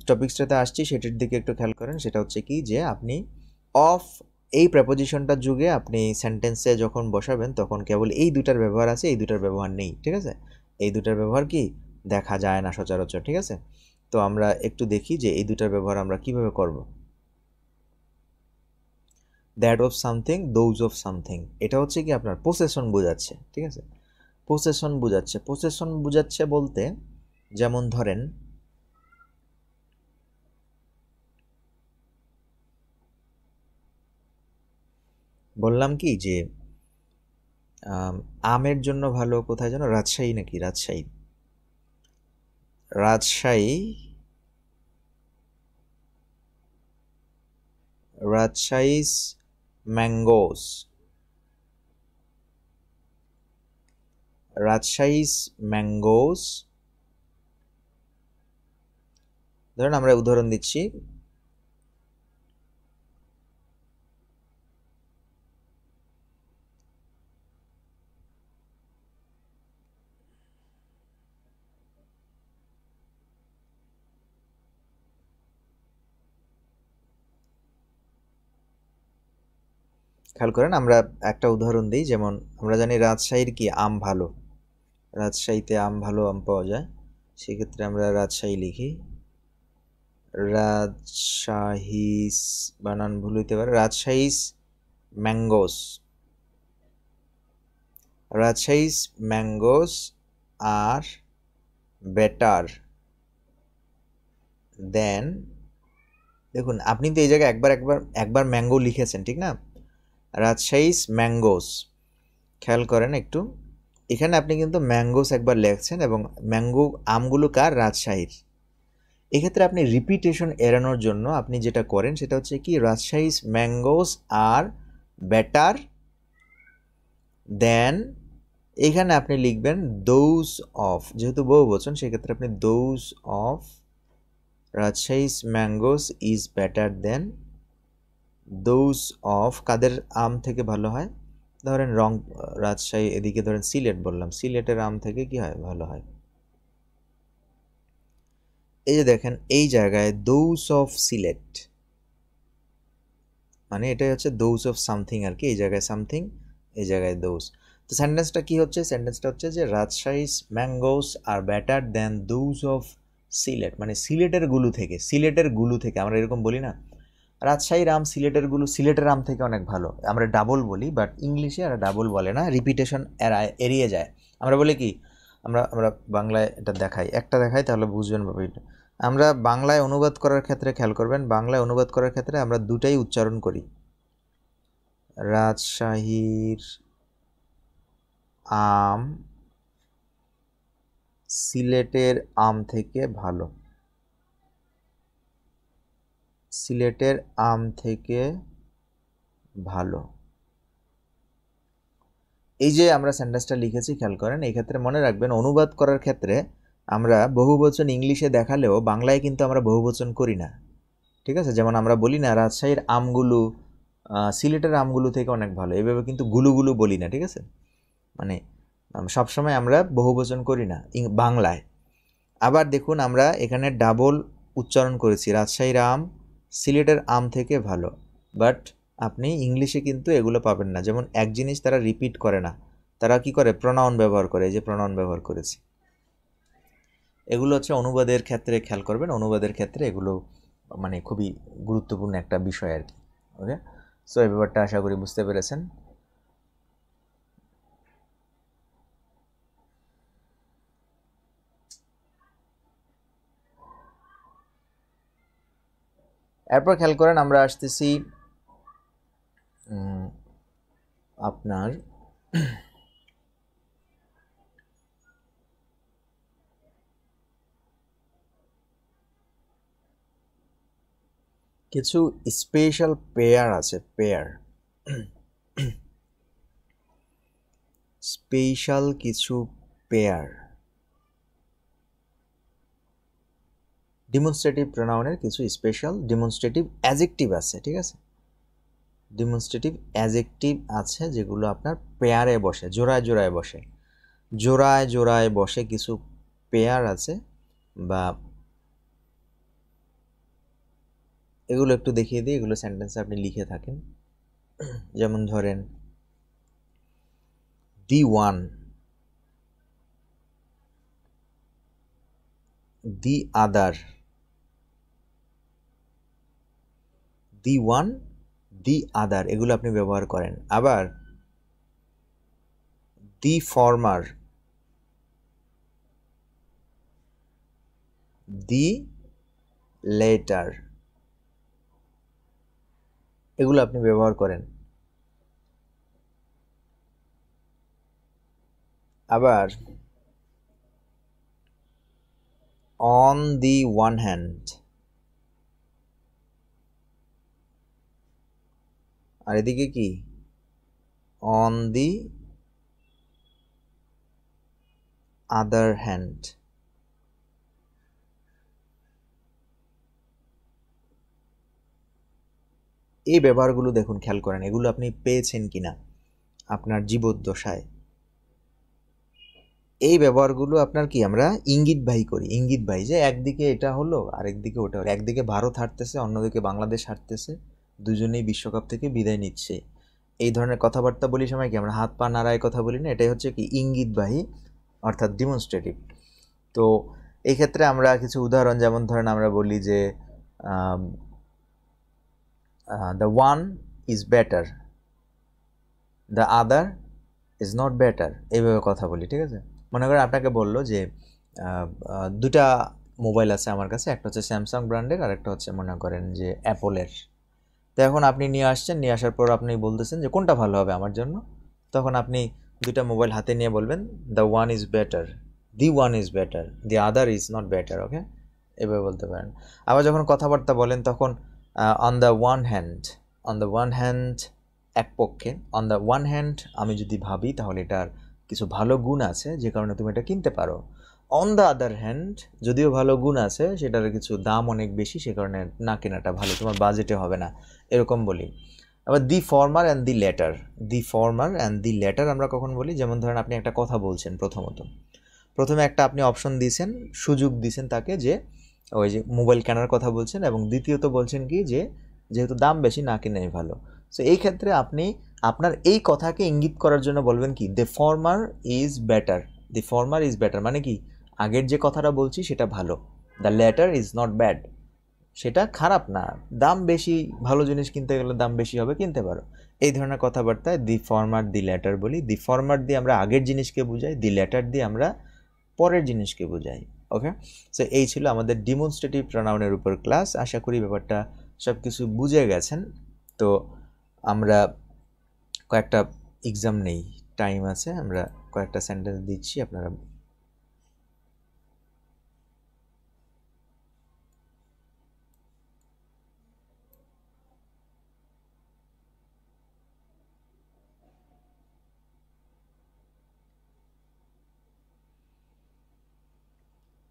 টপিক্সটাতে আসছি সেটির দিকে একটু খেয়াল করেন, সেটা হচ্ছে কি যে আপনি অফ এই প্রেপোজিশনটার যুগে আপনি সেন্টেন্সে যখন বসাবেন তখন কেবল এই দুটার ব্যবহার আছে, এই দুটার ব্যবহার নেই, ঠিক আছে? এই দুটার ব্যবহার কি দেখা যায় না সচরাচর, ঠিক আছে? তো আমরা একটু দেখি যে এই দুটার ব্যবহার আমরা কিভাবে করব। That of something, those of something, এটা হচ্ছে কি আপনার পোসেশন বোঝাচ্ছে, ঠিক আছে? পোসেশন বোঝাচ্ছে। পোসেশন বোঝাচ্ছে বলতে যেমন ধরেন বললাম কি যে আমের জন্য ভালো কোথায় যেন, রাজশাহী নাকি, রাজশাহী, রাজশাহী, রাজশাহী's mangoes, রাজশাহী's mangoes, ধরুন আমরা উদাহরণ দিচ্ছি, খেয়াল করেন আমরা একটা উদাহরণ দিই, যেমন আমরা জানি রাজশাহীর কি আম ভালো, রাজশাহীতে আম ভালো আম পাওয়া যায়, সেক্ষেত্রে আমরা রাজশাহী লিখি। রাজশাহীস বানান ভুল হইতে পারে, রাজশাহীস ম্যাঙ্গোস, রাজশাহীস ম্যাঙ্গোস আর বেটার দেন, দেখুন আপনি তো এই জায়গায় একবার ম্যাঙ্গো লিখেছেন, ঠিক না? রাজশাহীস ম্যাঙ্গোস, খেয়াল করেন একটু, এখানে আপনি কিন্তু ম্যাঙ্গোস একবার লিখছেন এবং ম্যাঙ্গো আমগুলো কার, রাজশাহীর। এক্ষেত্রে আপনি রিপিটেশন এড়ানোর জন্য আপনি যেটা করেন সেটা হচ্ছে কি, রাজশাহীস ম্যাঙ্গোস আর বেটার দেন, এখানে আপনি লিখবেন দোজ অফ, যেহেতু বহুবচন সেক্ষেত্রে আপনি those of Rajshahi's mangoes is better than those of, কাদের আম থেকে ভালো হয়, ধরেন রাজশাহী, এদিকে ধরেন সিলেট বললাম, সিলেটের আম থেকে কি হয়, ভালো হয়। এই যে দেখেন এই জায়গায় দোজ অফ সিলেট, মানে এটাই হচ্ছে দোজ অফ সামথিং আর কি, এই জায়গায় সামথিং, এই জায়গায় দোজ। তো সেন্টেন্সটা কি হচ্ছে, সেন্টেন্সটা হচ্ছে যে Rajshahi's mangoes are better than those of Sylhet, মানে সিলেটের গুলো থেকে, সিলেটের গুলো থেকে, আমরা এরকম বলি না, রাজশাহীর আম সিলেটের গুলো, সিলেটের আম থেকে অনেক ভালো, আমরা ডাবল বলি, বাট ইংলিশে আর ডাবল বলে না, রিপিটেশন এড়িয়ে যায়। আমরা বলি কি, আমরা আমরা বাংলায় এটা দেখাই, একটা দেখাই তাহলে বুঝবেন ব্যাপারটা। আমরা বাংলায় অনুবাদ করার ক্ষেত্রে খেয়াল করবেন, বাংলায় অনুবাদ করার ক্ষেত্রে আমরা দুটাই উচ্চারণ করি, রাজশাহীর আম সিলেটের আম থেকে ভালো, সিলেটের আম থেকে ভালো, এই যে আমরা সেন্টেন্সটা লিখেছি খেয়াল করেন, এই ক্ষেত্রে মনে রাখবেন অনুবাদ করার ক্ষেত্রে আমরা বহুবচন ইংলিশে দেখালেও বাংলায় কিন্তু আমরা বহুবচন করি না, ঠিক আছে? যেমন আমরা বলি না রাজশাহীর আমগুলো সিলেটের আমগুলো থেকে অনেক ভালো, এইভাবে কিন্তু গুলুগুলু বলি না, ঠিক আছে? মানে সবসময় আমরা বহুবচন করি না বাংলায়। আবার দেখুন আমরা এখানে ডাবল উচ্চারণ করেছি, রাজশাহীর আম সিলেটের আম থেকে ভালো, বাট আপনি ইংলিশে কিন্তু এগুলো পাবেন না, যেমন এক জিনিস তারা রিপিট করে না, তারা কি করে, প্রনাউন ব্যবহার করে, এই যে প্রনাউন ব্যবহার করেছি, এগুলো হচ্ছে অনুবাদের ক্ষেত্রে খেয়াল করবেন, অনুবাদের ক্ষেত্রে এগুলো মানে খুবই গুরুত্বপূর্ণ একটা বিষয় আর কি। ওকে, সো এই ব্যাপারটা আশা করি বুঝতে পেরেছেন। এরপর খেয়াল করেন আমরা আসতেছি আপনার কিছু স্পেশাল পেয়ার আছে, পেয়ার, স্পেশাল কিছু পেয়ার, ডিমনস্ট্রেটিভ প্রোনাউনের কিছু স্পেশাল ডিমনস্ট্রেটিভ অ্যাজেক্টিভ আছে, ঠিক আছে? ডিমনস্ট্রেটিভ অ্যাজেক্টিভ আছে যেগুলো আপনার পেয়ারে বসে, জোড়ায় জোড়ায় বসে, জোড়ায় জোড়ায় বসে কিছু পেয়ার আছে, বা এগুলো একটু দেখিয়ে দিই, এগুলো সেন্টেন্সে আপনি লিখে থাকেন। যেমন ধরেন the one, the other, the one, দি আদার, এগুলো আপনি ব্যবহার করেন। আবার দি ফর্মার, দি লেটার, এগুলো আপনি ব্যবহার করেন। আবার অন দি ওয়ান হ্যান্ড, আর এদিকে কি অন দি আদার হ্যান্ড। এই ব্যবহারগুলো দেখুন, খেয়াল করেন এগুলো আপনি পেয়েছেন কিনা আপনার জীবদ্দশায়। এই ব্যবহারগুলো আপনার কি আমরা ইঙ্গিতবাহী করি, ইঙ্গিতবাহী, যে একদিকে এটা হলো আরেকদিকে ওটা হলো, একদিকে ভারত হারতেছে অন্যদিকে বাংলাদেশ হারতেছে, দুজনেই বিশ্বকাপ থেকে বিদায় নিচ্ছে। এই ধরনের কথাবার্তা বলি সময় কি আমরা হাত পা নাড়ায় কথা বলি না, এটাই হচ্ছে কি ইঙ্গিতবাহী, অর্থাৎ ডিমনস্ট্রেটিভ। তো এই ক্ষেত্রে আমরা কিছু উদাহরণ, যেমন ধরেন আমরা বলি যে the one is better, the other is not better, এইভাবে কথা বলি, ঠিক আছে। মনে করেন আপনাকে বললো যে দুটা মোবাইল আছে আমার কাছে, একটা হচ্ছে স্যামসাং ব্র্যান্ডের আর একটা হচ্ছে মনে করেন যে অ্যাপলের। তো এখন আপনি নিয়ে আসছেন, নিয়ে আসার পর আপনি বলতেছেন যে কোনটা ভালো হবে আমার জন্য। তখন আপনি দুটা মোবাইল হাতে নিয়ে বলবেন the one is better, the one is better, the other is not better, okay, এভাবে বলতে পারেন। আবার যখন কথাবার্তা বলেন তখন on the one hand, on the one hand এক পক্ষে, অন দ্য ওয়ান হ্যান্ড আমি যদি ভাবি তাহলে এটার কিছু ভালো গুণ আছে যে কারণে তুমি এটা কিনতে পারো। অন দ্য আদার হ্যান্ড যদিও ভালো গুণ আছে, সেটার কিছু দাম অনেক বেশি, সে কারণে না কেনাটা ভালো, তোমার বাজেটে হবে না, এরকম বলি। আবার the former and the latter, the former and the latter আমরা কখন বলি, যেমন ধরেন আপনি একটা কথা বলছেন, প্রথমে একটা আপনি অপশন দিয়েছেন, সুযোগ দিয়েছেন তাকে যে ওই যে মোবাইল কেনার কথা বলছেন, এবং দ্বিতীয়ত বলছেন কি যে যেহেতু দাম বেশি না কিনাই ভালো। সো এই ক্ষেত্রে আপনি আপনার এই কথাকে ইঙ্গিত করার জন্য বলবেন কি the former is better, the former is better মানে কি আগের যে কথাটা বলছি সেটা ভালো, the letter is not bad, সেটা খারাপ না, দাম বেশি, ভালো জিনিস কিনতে গেলে দাম বেশি হবে, কিনতে পারো। এই ধরনের কথাবার্তায় দি ফর্মার দি লেটার বলি। দি ফর্মার দিয়ে আমরা আগের জিনিসকে বুঝাই, দি লেটার দিয়ে আমরা পরের জিনিসকে বোঝাই, ওকে। সো এই ছিল আমাদের ডিমনস্ট্রেটিভ প্রোনাউনের উপর ক্লাস। আশা করি ব্যাপারটা সব কিছু বুঝে গেছেন। তো আমরা কয়েকটা এক্সাম নেই, টাইম আছে, আমরা কয়েকটা সেন্টেন্স দিচ্ছি, আপনারা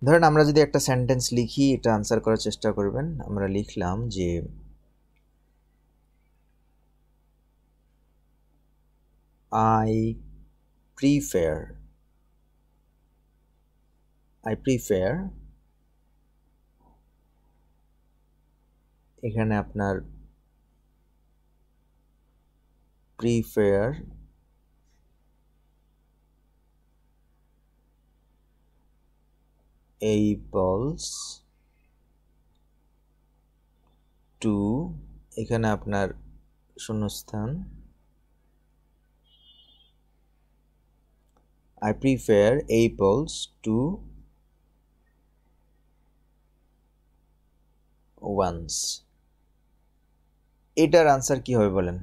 ধরেন আমরা যদি একটা সেন্টেন্স লিখি, এটা আনসার করার চেষ্টা করবেন। আমরা লিখলাম যে I prefer, এখানে আপনার prefer apples to, এখানে আপনার শূন্যস্থান, I prefer apples to ones, এটার আনসার কি হবে বলেন?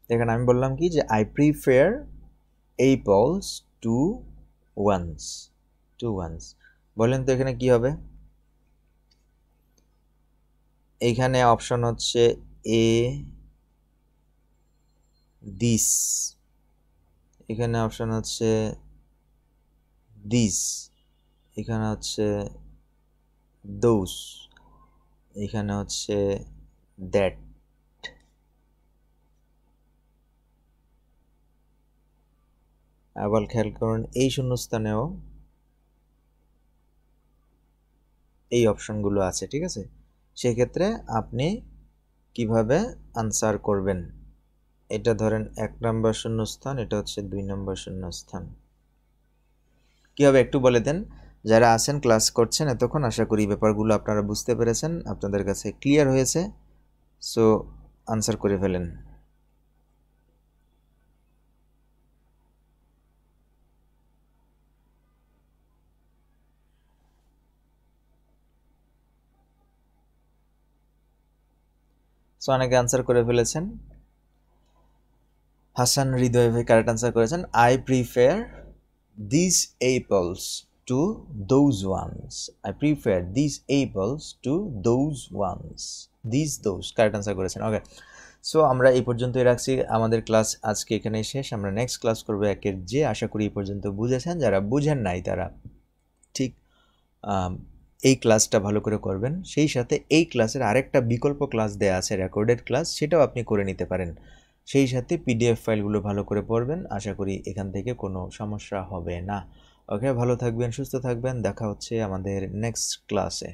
এখানে আমি বললাম কি যে I prefer apples to ones, বলেন তো এখানে কি হবে? এখানে অপশন হচ্ছে এ দিস, এখানে অপশন হচ্ছে দিস, এখানে হচ্ছে দোস, এখানে হচ্ছে দ্যাট। আবার খেয়াল করুন এই শূন্যস্থানেও এই অপশনগুলো আছে, ঠিক আছে? সেক্ষেত্রে আপনি কিভাবে আনসার করবেন, এটা ধরেন 1 নম্বর শূন্যস্থান, এটা হচ্ছে 2 নম্বর শূন্যস্থান। কীভাবে একটু বলে দেন, যারা আছেন ক্লাস করছেন এতক্ষণ, আশা করি ব্যাপারগুলো আপনারা বুঝতে পেরেছেন, আপনাদের কাছে ক্লিয়ার হয়েছে। সো আনসার করে ফেলেন। সো অনেকে আনসার করে ফেলেছেন। হাসান হৃদয় ভাই কারেক্ট আনসার করেছেন, I prefer this apples to those ones. I prefer this apples to those ones. Those correct answer করেছেন। ওকে, সো আমরা এই পর্যন্তই রাখছি। আমাদের ক্লাস আজকে এখানেই শেষ। আমরা নেক্সট ক্লাস করবো একের যে। আশা করি এই পর্যন্ত বুঝেছেন, যারা বুঝেন নাই তারা ঠিক এই ক্লাসটা ভালো করে করবেন। সেই সাথে এই ক্লাসের আরেকটা বিকল্প ক্লাস দেয়া আছে, রেকর্ডেড ক্লাস, সেটাও আপনি করে নিতে পারেন। সেই সাথে পিডিএফ ফাইলগুলো ভালো করে পড়বেন। আশা করি এখান থেকে কোনো সমস্যা হবে না। ওকে, ভালো থাকবেন, সুস্থ থাকবেন, দেখা হচ্ছে আমাদের নেক্সট ক্লাসে।